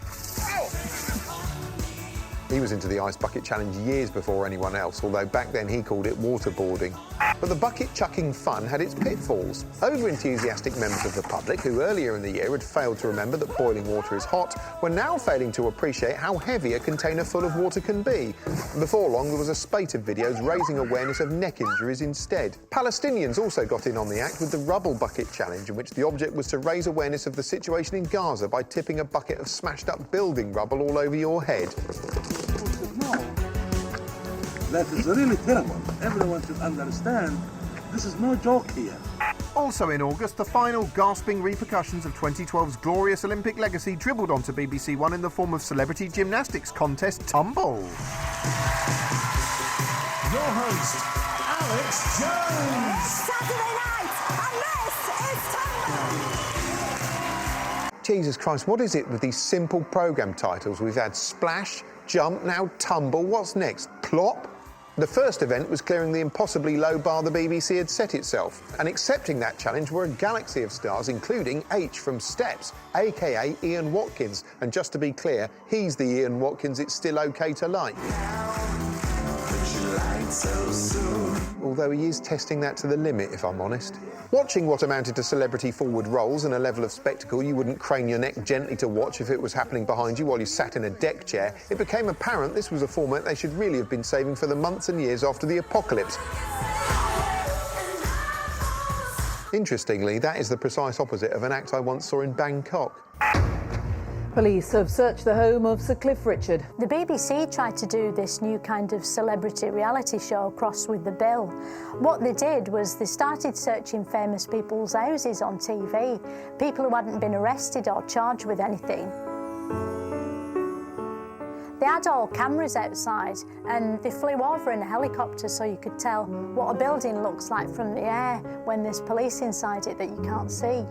He was into the Ice Bucket Challenge years before anyone else, although back then he called it waterboarding. But the bucket chucking fun had its pitfalls. Over-enthusiastic members of the public, who earlier in the year had failed to remember that boiling water is hot, were now failing to appreciate how heavy a container full of water can be. Before long, there was a spate of videos raising awareness of neck injuries instead. Palestinians also got in on the act with the Rubble Bucket Challenge, in which the object was to raise awareness of the situation in Gaza by tipping a bucket of smashed-up building rubble all over your head. That is really terrible. Everyone should understand this is no joke here. Also in August, the final gasping repercussions of 2012's glorious Olympic legacy dribbled onto BBC One in the form of celebrity gymnastics contest Tumble. Your host, Alex Jones. Saturday night, and this is Tumble. Jesus Christ, what is it with these simple programme titles? We've had Splash, Jump, now Tumble. What's next? Plop? The first event was clearing the impossibly low bar the BBC had set itself, and accepting that challenge were a galaxy of stars, including H from Steps, aka Ian Watkins. And just to be clear, he's the Ian Watkins it's still okay to like. Although he is testing that to the limit, if I'm honest. Watching what amounted to celebrity forward rolls and a level of spectacle you wouldn't crane your neck gently to watch if it was happening behind you while you sat in a deck chair, it became apparent this was a format they should really have been saving for the months and years after the apocalypse. Interestingly, that is the precise opposite of an act I once saw in Bangkok. Police have searched the home of Sir Cliff Richard. The BBC tried to do this new kind of celebrity reality show crossed with the bill. What they did was they started searching famous people's houses on TV, people who hadn't been arrested or charged with anything. They had all cameras outside and they flew over in a helicopter so you could tell what a building looks like from the air when there's police inside it that you can't see.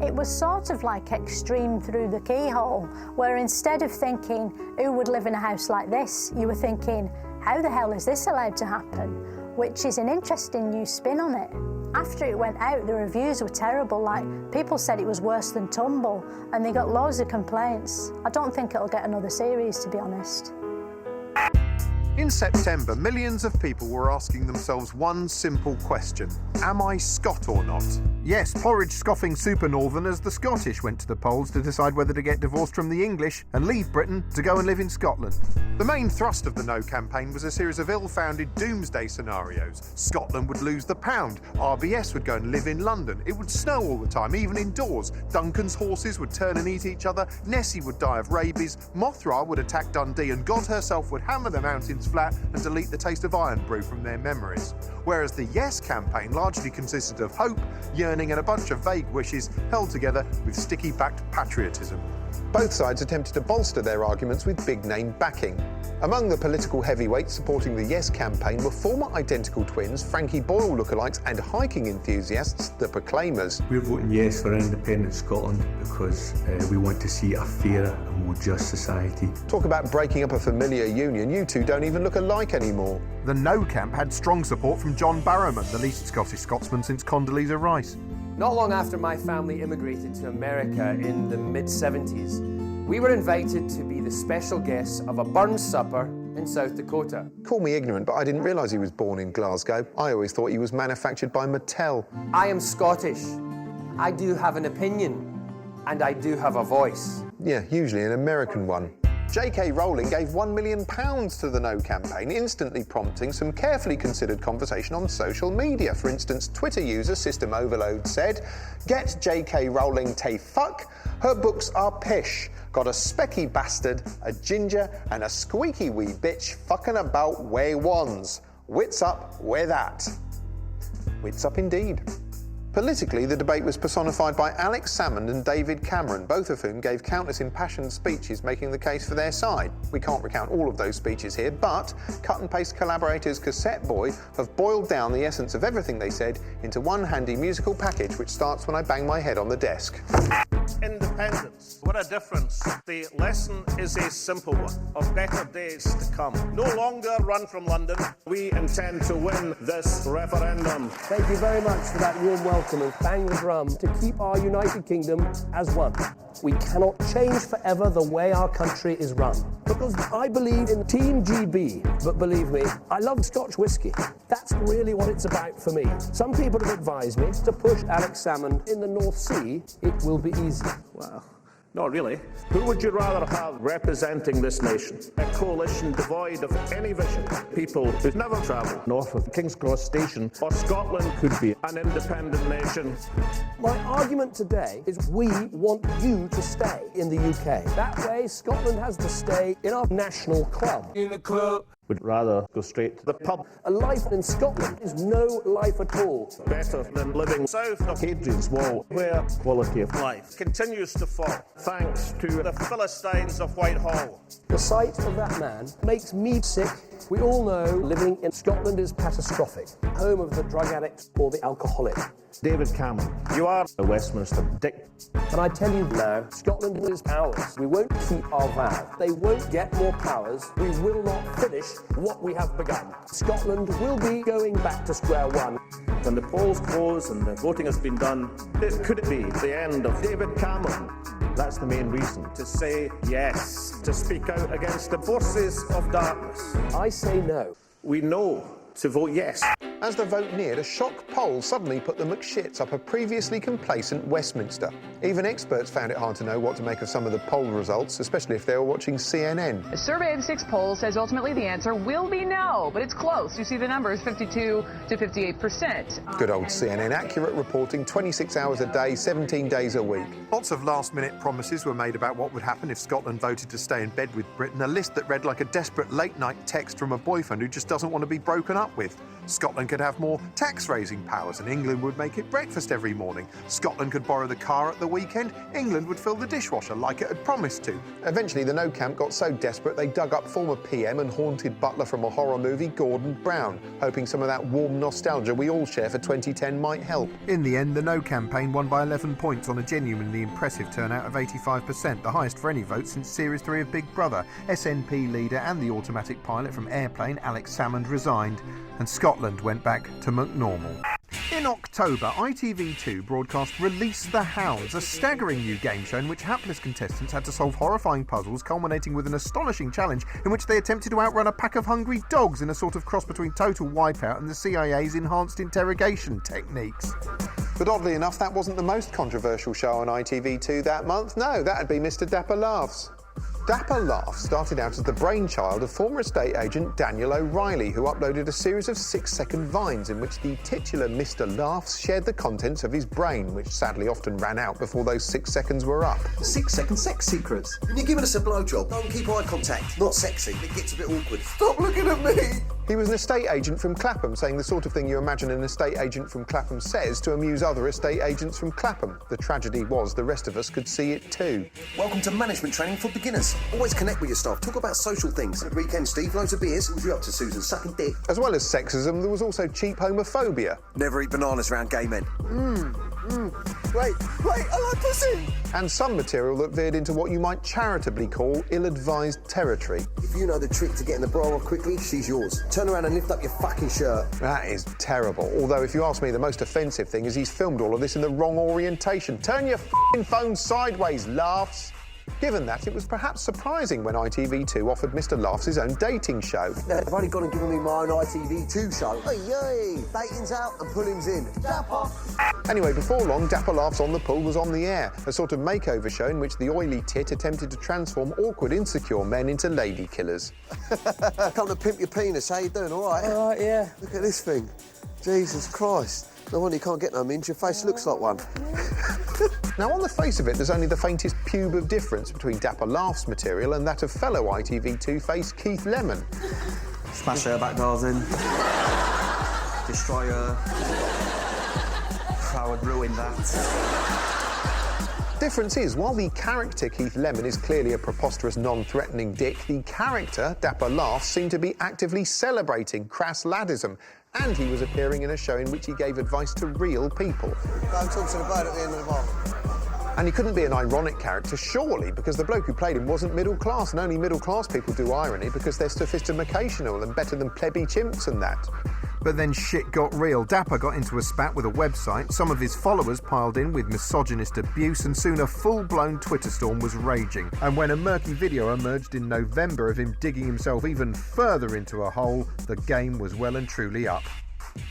It was sort of like Extreme Through the Keyhole, where instead of thinking, who would live in a house like this, you were thinking, how the hell is this allowed to happen? Which is an interesting new spin on it. After it went out, the reviews were terrible, like people said it was worse than Tumble, and they got loads of complaints. I don't think it'll get another series, to be honest. In September, millions of people were asking themselves one simple question. Am I Scot or not? Yes, porridge-scoffing super northerners, the Scottish, went to the polls to decide whether to get divorced from the English and leave Britain to go and live in Scotland. The main thrust of the No campaign was a series of ill-founded doomsday scenarios. Scotland would lose the pound, RBS would go and live in London, it would snow all the time, even indoors, Duncan's horses would turn and eat each other, Nessie would die of rabies, Mothra would attack Dundee, and God herself would hammer the mountains flat and delete the taste of iron brew from their memories. Whereas the Yes campaign largely consisted of hope, yearning and a bunch of vague wishes held together with sticky-backed patriotism. Both sides attempted to bolster their arguments with big-name backing. Among the political heavyweights supporting the Yes campaign were former identical twins, Frankie Boyle lookalikes and hiking enthusiasts, the Proclaimers. We're voting yes for independent Scotland because we want to see a fairer and more just society. Talk about breaking up a familiar union, you two don't even look alike anymore. The No camp had strong support from John Barrowman, the least Scottish Scotsman since Condoleezza Rice. Not long after my family immigrated to America in the mid-70s, we were invited to be the special guests of a Burns supper in South Dakota. Call me ignorant, but I didn't realise he was born in Glasgow. I always thought he was manufactured by Mattel. I am Scottish. I do have an opinion, and I do have a voice. Yeah, usually an American one. J.K. Rowling gave £1 million to the No campaign, instantly prompting some carefully considered conversation on social media. For instance, Twitter user System Overload said, "Get J.K. Rowling tay fuck. Her books are pish. Got a specky bastard, a ginger, and a squeaky wee bitch fucking about where wands. Wits up where that." Wits up indeed. Politically, the debate was personified by Alex Salmond and David Cameron, both of whom gave countless impassioned speeches making the case for their side. We can't recount all of those speeches here, but cut-and-paste collaborators Cassette Boy have boiled down the essence of everything they said into one handy musical package which starts when I bang my head on the desk. Independence. What a difference. The lesson is a simple one, of better days to come. No longer run from London. We intend to win this referendum. Thank you very much for that warm welcome and bang the drum to keep our United Kingdom as one. We cannot change forever the way our country is run. Because I believe in Team GB, but believe me, I love Scotch whisky. That's really what it's about for me. Some people have advised me to push Alex Salmond in the North Sea. It will be easy. Well, not really. Who would you rather have representing this nation? A coalition devoid of any vision. People who've never travelled north of King's Cross Station, or Scotland could be an independent nation. My argument today is we want you to stay in the UK. That way, Scotland has to stay in our national club. In the club. Would rather go straight to the pub. A life in Scotland is no life at all. Better than living south of Hadrian's Wall, where quality of life continues to fall, thanks to the Philistines of Whitehall. The sight of that man makes me sick. We all know living in Scotland is catastrophic. Home of the drug addict or the alcoholic. David Cameron, you are a Westminster dick. And I tell you now, Scotland is ours. We won't keep our vow. They won't get more powers. We will not finish what we have begun. Scotland will be going back to square one. When the polls close and the voting has been done, could it be the end of David Cameron? That's the main reason to say yes, to speak out against the forces of darkness. I say no. We know to vote yes. As the vote neared, a shock poll suddenly put the McShits up a previously complacent Westminster. Even experts found it hard to know what to make of some of the poll results, especially if they were watching CNN. A survey of 6 polls says ultimately the answer will be no, but it's close. You see the numbers, 52 to 58%. Good old CNN, accurate reporting, 26 hours a day, 17 days a week. Lots of last-minute promises were made about what would happen if Scotland voted to stay in bed with Britain, a list that read like a desperate late-night text from a boyfriend who just doesn't want to be broken up with. Scotland could have more tax-raising powers and England would make it breakfast every morning. Scotland could borrow the car at the weekend. England would fill the dishwasher like it had promised to. Eventually, the No Camp got so desperate they dug up former PM and haunted butler from a horror movie, Gordon Brown, hoping some of that warm nostalgia we all share for 2010 might help. In the end, the No campaign won by 11 points on a genuinely impressive turnout of 85%, the highest for any vote since Series 3 of Big Brother. SNP leader and the automatic pilot from Airplane, Alex Salmond, resigned, and Scotland went back to McNormal. In October, ITV2 broadcast Release the Hounds, a staggering new game show in which hapless contestants had to solve horrifying puzzles, culminating with an astonishing challenge in which they attempted to outrun a pack of hungry dogs in a sort of cross between Total Wipeout and the CIA's enhanced interrogation techniques. But oddly enough, that wasn't the most controversial show on ITV2 that month. No, that'd be Mr. Dapper Laughs. Dapper Laughs started out as the brainchild of former estate agent Daniel O'Reilly, who uploaded a series of 6-second vines in which the titular Mr. Laughs shared the contents of his brain, which sadly often ran out before those 6 seconds were up. 6-second sex secrets. When you're giving us a blowjob, don't keep eye contact. Not sexy, it gets a bit awkward. Stop looking at me! He was an estate agent from Clapham, saying the sort of thing you imagine an estate agent from Clapham says to amuse other estate agents from Clapham. The tragedy was the rest of us could see it too. Welcome to management training for beginners. Always connect with your staff. Talk about social things. At weekend, Steve, loads of beers. What was you up to, Susan? Sucking dick. As well as sexism, there was also cheap homophobia. Never eat bananas around gay men. Wait, I like pussy! And some material that veered into what you might charitably call ill-advised territory. If you know the trick to getting the bra off quickly, she's yours. Turn around and lift up your fucking shirt. That is terrible. Although, if you ask me, the most offensive thing is he's filmed all of this in the wrong orientation. Turn your f***ing phone sideways, Laughs. Given that, it was perhaps surprising when ITV2 offered Mr. Laughs his own dating show. Yeah, they've only gone and given me my own ITV2 show. Hey, yay! Dating's out and pulling's in. Dapper! Anyway, before long, Dapper Laughs on the Pull was on the air, a sort of makeover show in which the oily tit attempted to transform awkward, insecure men into lady killers. Come to pimp your penis. How you doing? All right? All right, yeah. Look at this thing. Jesus Christ. No wonder you can't get no minge. Your face looks like one. Now, on the face of it, there's only the faintest pube of difference between Dapper Laughs material and that of fellow ITV2 face Keith Lemon. Smash her back doors in. Destroy her. I would ruin that. Difference is, while the character Keith Lemon is clearly a preposterous, non-threatening dick, the character Dapper Laughs seemed to be actively celebrating crass laddism, and he was appearing in a show in which he gave advice to real people. Don't talk to the bird at the end of the bar. And he couldn't be an ironic character, surely, because the bloke who played him wasn't middle class, and only middle class people do irony because they're sophisticational and better than plebby chimps and that. But then shit got real. Dapper got into a spat with a website, some of his followers piled in with misogynist abuse, and soon a full-blown Twitter storm was raging. And when a murky video emerged in November of him digging himself even further into a hole, the game was well and truly up.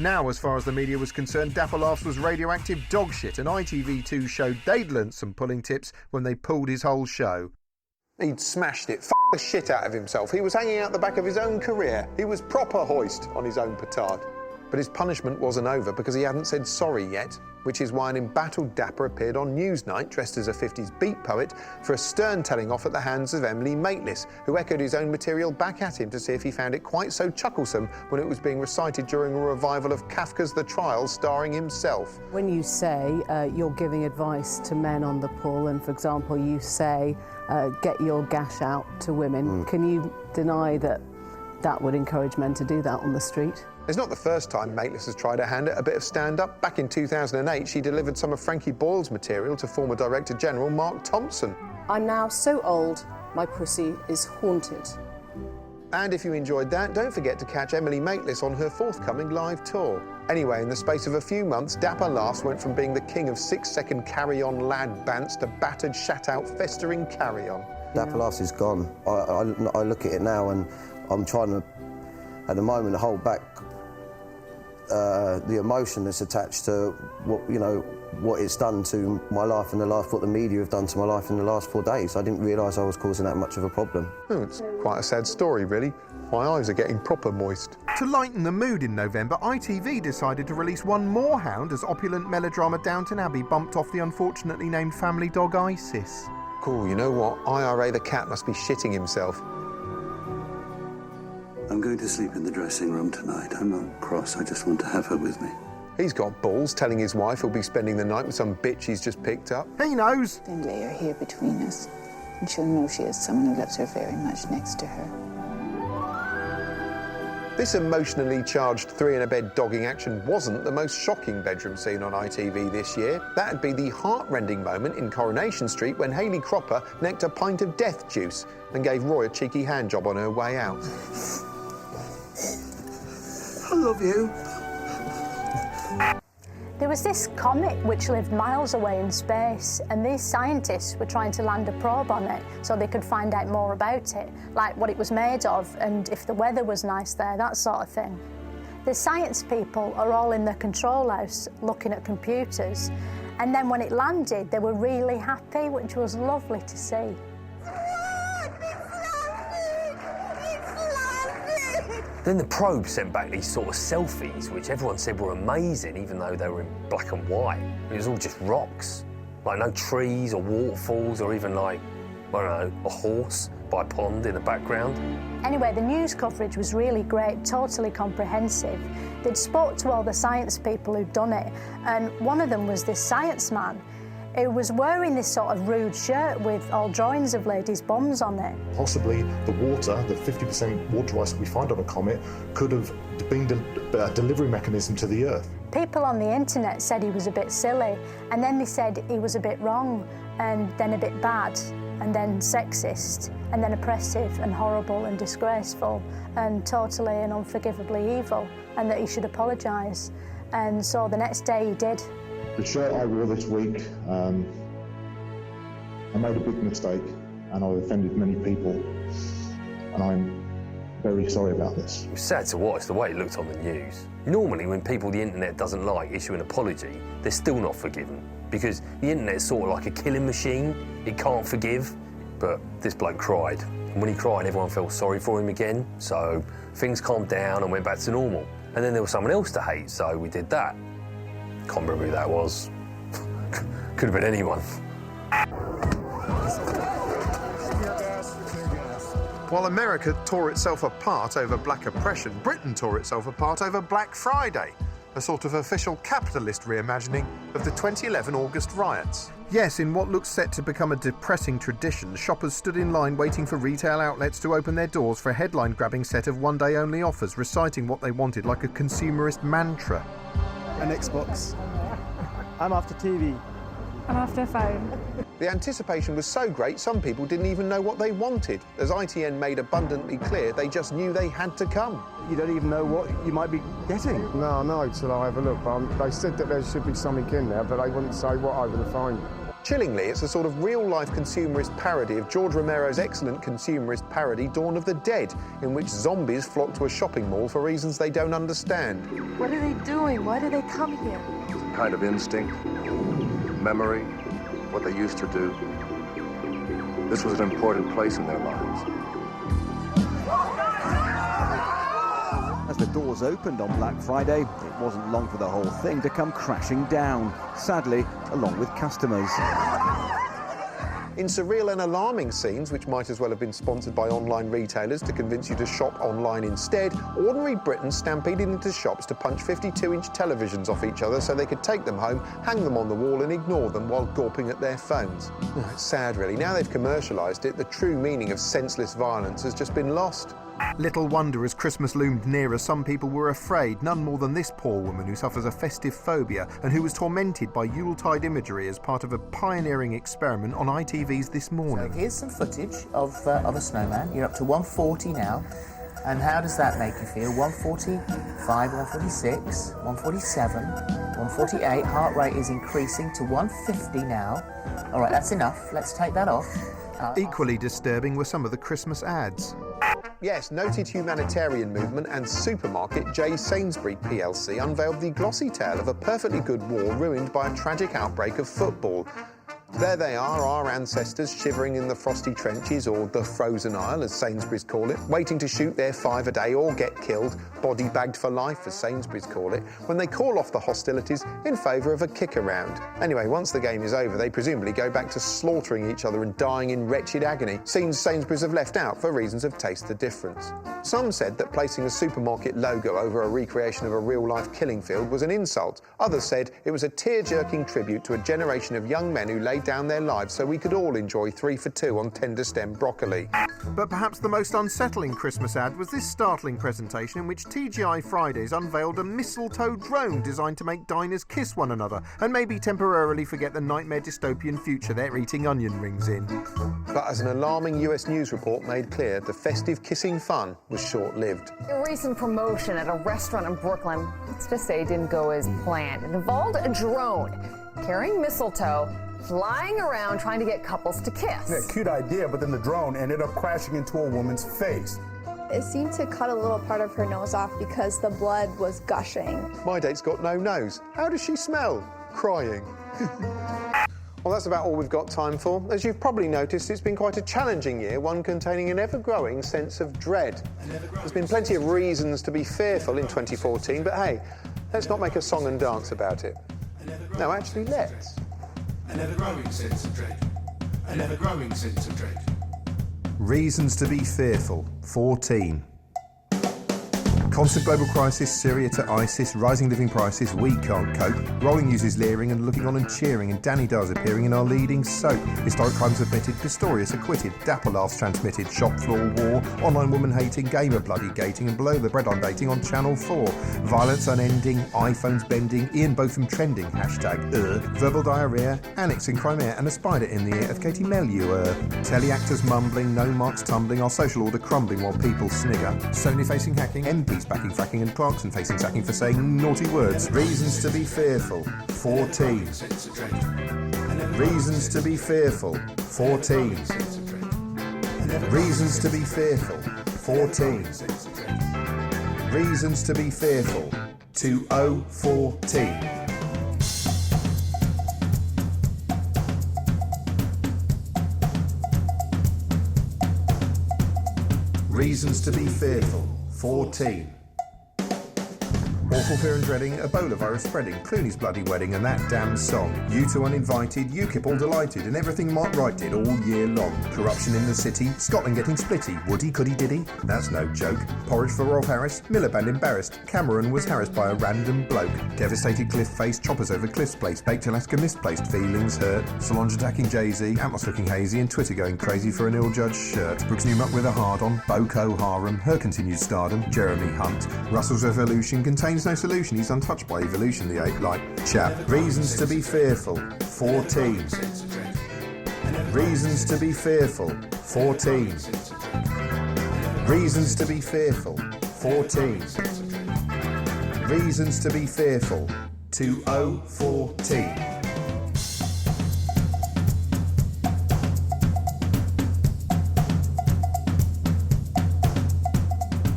Now, as far as the media was concerned, Dapper Laughs was radioactive dog shit, and ITV2 showed they'd learnt some pulling tips when they pulled his whole show. He'd smashed it, the shit out of himself. He was hanging out the back of his own career. He was proper hoist on his own petard. But his punishment wasn't over because he hadn't said sorry yet, which is why an embattled Dapper appeared on Newsnight dressed as a 50s beat poet for a stern telling off at the hands of Emily Maitlis, who echoed his own material back at him to see if he found it quite so chucklesome when it was being recited during a revival of Kafka's The Trial starring himself. When you say you're giving advice to men on the pull, and for example you say get your gash out to women, can you deny that that would encourage men to do that on the street? It's not the first time Maitlis has tried her hand at a bit of stand-up. Back in 2008, she delivered some of Frankie Boyle's material to former Director General Mark Thompson. I'm now so old, my pussy is haunted. And if you enjoyed that, don't forget to catch Emily Maitlis on her forthcoming live tour. Anyway, in the space of a few months, Dapper Laughs went from being the king of 6-second carry-on lad bants to battered, shat-out, festering carry-on. Dapper Laughs is gone. I look at it now and I'm trying to, at the moment, hold back the emotion that's attached to what it's done to my life and what the media have done to my life in the last 4 days. I didn't realise I was causing that much of a problem. Oh, it's quite a sad story, really. My eyes are getting proper moist. To lighten the mood in November, ITV decided to release one more hound as opulent melodrama Downton Abbey bumped off the unfortunately named family dog Isis. Cool, you know what? IRA the cat must be shitting himself. I'm going to sleep in the dressing room tonight. I'm not cross, I just want to have her with me. He's got balls, telling his wife he'll be spending the night with some bitch he's just picked up. He knows. Then lay her here between us, and she'll know she has someone who loves her very much next to her. This emotionally charged three-in-a-bed dogging action wasn't the most shocking bedroom scene on ITV this year. That'd be the heart-rending moment in Coronation Street when Hayley Cropper necked a pint of death juice and gave Roy a cheeky handjob on her way out. I love you. There was this comet which lived miles away in space, and these scientists were trying to land a probe on it so they could find out more about it, like what it was made of and if the weather was nice there, that sort of thing. The science people are all in the control house looking at computers, and then when it landed they were really happy, which was lovely to see. Then the probe sent back these sort of selfies, which everyone said were amazing, even though they were in black and white. It was all just rocks, like no trees or waterfalls or even like, I don't know, a horse by a pond in the background. Anyway, the news coverage was really great, totally comprehensive. They'd spoke to all the science people who'd done it, and one of them was this science man who was wearing this sort of rude shirt with all drawings of ladies' bums on it. Possibly the water, the 50% water ice we find on a comet, could have been a delivery mechanism to the Earth. People on the internet said he was a bit silly, and then they said he was a bit wrong, and then a bit bad, and then sexist, and then oppressive and horrible and disgraceful, and totally and unforgivably evil, and that he should apologise. And so the next day he did. The shirt I wore this week, I made a big mistake and I offended many people, and I'm very sorry about this. It was sad to watch the way it looked on the news. Normally when people the internet doesn't like issue an apology, they're still not forgiven, because the internet's sort of like a killing machine. It can't forgive, but this bloke cried. And when he cried, everyone felt sorry for him again, so things calmed down and went back to normal. And then there was someone else to hate, so we did that. Can't remember who that was. Could have been anyone. While America tore itself apart over black oppression, Britain tore itself apart over Black Friday, a sort of official capitalist reimagining of the 2011 August riots. Yes, in what looks set to become a depressing tradition, shoppers stood in line waiting for retail outlets to open their doors for a headline-grabbing set of one-day-only offers, reciting what they wanted like a consumerist mantra. An Xbox. I'm after TV. I'm after a phone. The anticipation was so great, some people didn't even know what they wanted. As ITN made abundantly clear, they just knew they had to come. You don't even know what you might be getting. No, till I have a look. They said that there should be something in there, but they wouldn't say what over the phone. Chillingly, it's a sort of real-life consumerist parody of George Romero's excellent consumerist parody, Dawn of the Dead, in which zombies flock to a shopping mall for reasons they don't understand. What are they doing? Why do they come here? Kind of instinct, memory, what they used to do. This was an important place in their lives. As the doors opened on Black Friday, it wasn't long for the whole thing to come crashing down, sadly, along with customers. In surreal and alarming scenes, which might as well have been sponsored by online retailers to convince you to shop online instead, ordinary Britons stampeded into shops to punch 52-inch televisions off each other so they could take them home, hang them on the wall and ignore them while gawping at their phones. Oh, it's sad, really. Now they've commercialised it, the true meaning of senseless violence has just been lost. Little wonder as Christmas loomed nearer, some people were afraid, none more than this poor woman who suffers a festive phobia and who was tormented by Yuletide imagery as part of a pioneering experiment on ITV's This Morning. So here's some footage of a snowman. You're up to 140 now. And how does that make you feel? 145, 146, 147, 148. Heart rate is increasing to 150 now. All right, that's enough. Let's take that off. Equally disturbing were some of the Christmas ads. Yes, noted humanitarian movement and supermarket J. Sainsbury plc unveiled the glossy tale of a perfectly good war ruined by a tragic outbreak of football. There they are, our ancestors, shivering in the frosty trenches, or the frozen isle, as Sainsbury's call it, waiting to shoot their 5 a day or get killed, body bagged for life, as Sainsbury's call it, when they call off the hostilities in favour of a kick-around. Anyway, once the game is over, they presumably go back to slaughtering each other and dying in wretched agony, scenes Sainsbury's have left out for reasons of taste the difference. Some said that placing a supermarket logo over a recreation of a real-life killing field was an insult. Others said it was a tear-jerking tribute to a generation of young men who laid down their lives so we could all enjoy 3 for 2 on tender stem broccoli. But perhaps the most unsettling Christmas ad was this startling presentation in which TGI Fridays unveiled a mistletoe drone designed to make diners kiss one another and maybe temporarily forget the nightmare dystopian future they're eating onion rings in. But as an alarming US news report made clear, the festive kissing fun was short-lived. A recent promotion at a restaurant in Brooklyn, let's just say, didn't go as planned. It involved a drone carrying mistletoe, flying around trying to get couples to kiss. Yeah, cute idea, but then the drone ended up crashing into a woman's face. It seemed to cut a little part of her nose off because the blood was gushing. My date's got no nose. How does she smell? Crying. Well, that's about all we've got time for. As you've probably noticed, it's been quite a challenging year, one containing an ever-growing sense of dread. There's been plenty of reasons to be fearful in 2014, but hey, let's not make a song and dance about it. No, actually, let's. An ever-growing sense of dread. An ever-growing sense of dread. Reasons to be fearful, 14. Constant global crisis, Syria to ISIS, rising living prices, we can't cope. Rolling news is leering and looking on and cheering, and Danny Dars appearing in our leading soap. Historic crimes admitted, Pistorius acquitted, dapper laughs transmitted, shop floor war, online woman hating, gamer bloody gating, and below the bread on dating on Channel 4. Violence unending, iPhones bending, Ian Botham trending, hashtag verbal diarrhea, annex in Crimea, and a spider in the ear of Katie Melua. Telly actors mumbling, no marks tumbling, our social order crumbling while people snigger. Sony facing hacking, MPs backing fracking, and Clarkson facing sacking for saying naughty words. Reasons to be fearful, 14. Reasons to be fearful, 14. Reasons to be fearful, 14. Reasons to be fearful, 2014. Reasons to be fearful, 14. Awful fear and dreading, Ebola virus spreading, Clooney's bloody wedding and that damn song. U2 uninvited, UKIP all delighted, and everything Mark Wright did all year long. Corruption in the city, Scotland getting splitty, Woody couldy diddy, that's no joke. Porridge for Rolf Harris, Miliband embarrassed, Cameron was harassed by a random bloke. Devastated cliff face, choppers over cliff's place, baked Alaska misplaced, feelings hurt. Solange attacking Jay-Z, Atmos looking hazy, and Twitter going crazy for an ill-judged shirt. Brooks Newmark with a hard-on, Boko Haram, her continued stardom, Jeremy Hunt. Russell's revolution contains no solution, he's untouched by evolution, the ape-like chap. Reasons to be fearful, 14. Reasons to be fearful, 14. Reasons to be fearful, 14. Reasons to be fearful, 2014.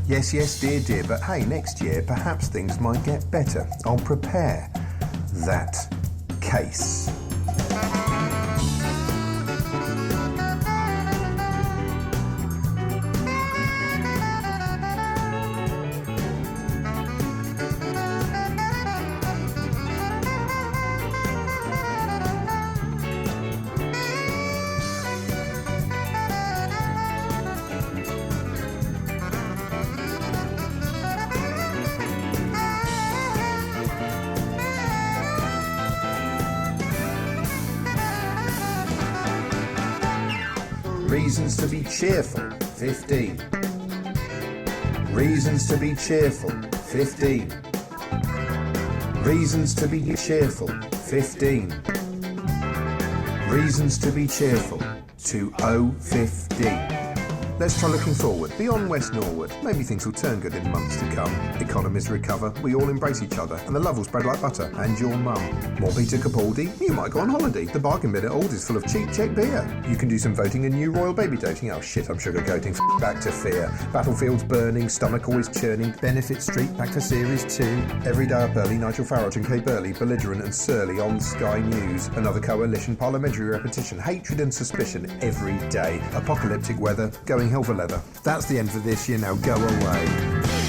Yes, yes, dear, dear, but hey, next year, perhaps things might get better. I'll prepare that case. Reasons to be cheerful, 15. Reasons to be cheerful, 15. Reasons to be cheerful, 15. Reasons to be cheerful, 2015. Let's try looking forward, beyond West Norwood. Maybe things will turn good in months to come. Economies recover, we all embrace each other, and the love will spread like butter. And your mum. More Peter Capaldi? You might go on holiday. The bargain bin at Aldi's full of cheap Czech beer. You can do some voting and new royal baby dating. Oh shit, I'm sugarcoating. Back to fear. Battlefields burning, stomach always churning. Benefit Street back to Series 2. Every day up early, Nigel Farage and Kay Burley, belligerent and surly on Sky News. Another coalition, parliamentary repetition, hatred and suspicion every day. Apocalyptic weather, going hell for leather. That's the end for this year, now go away.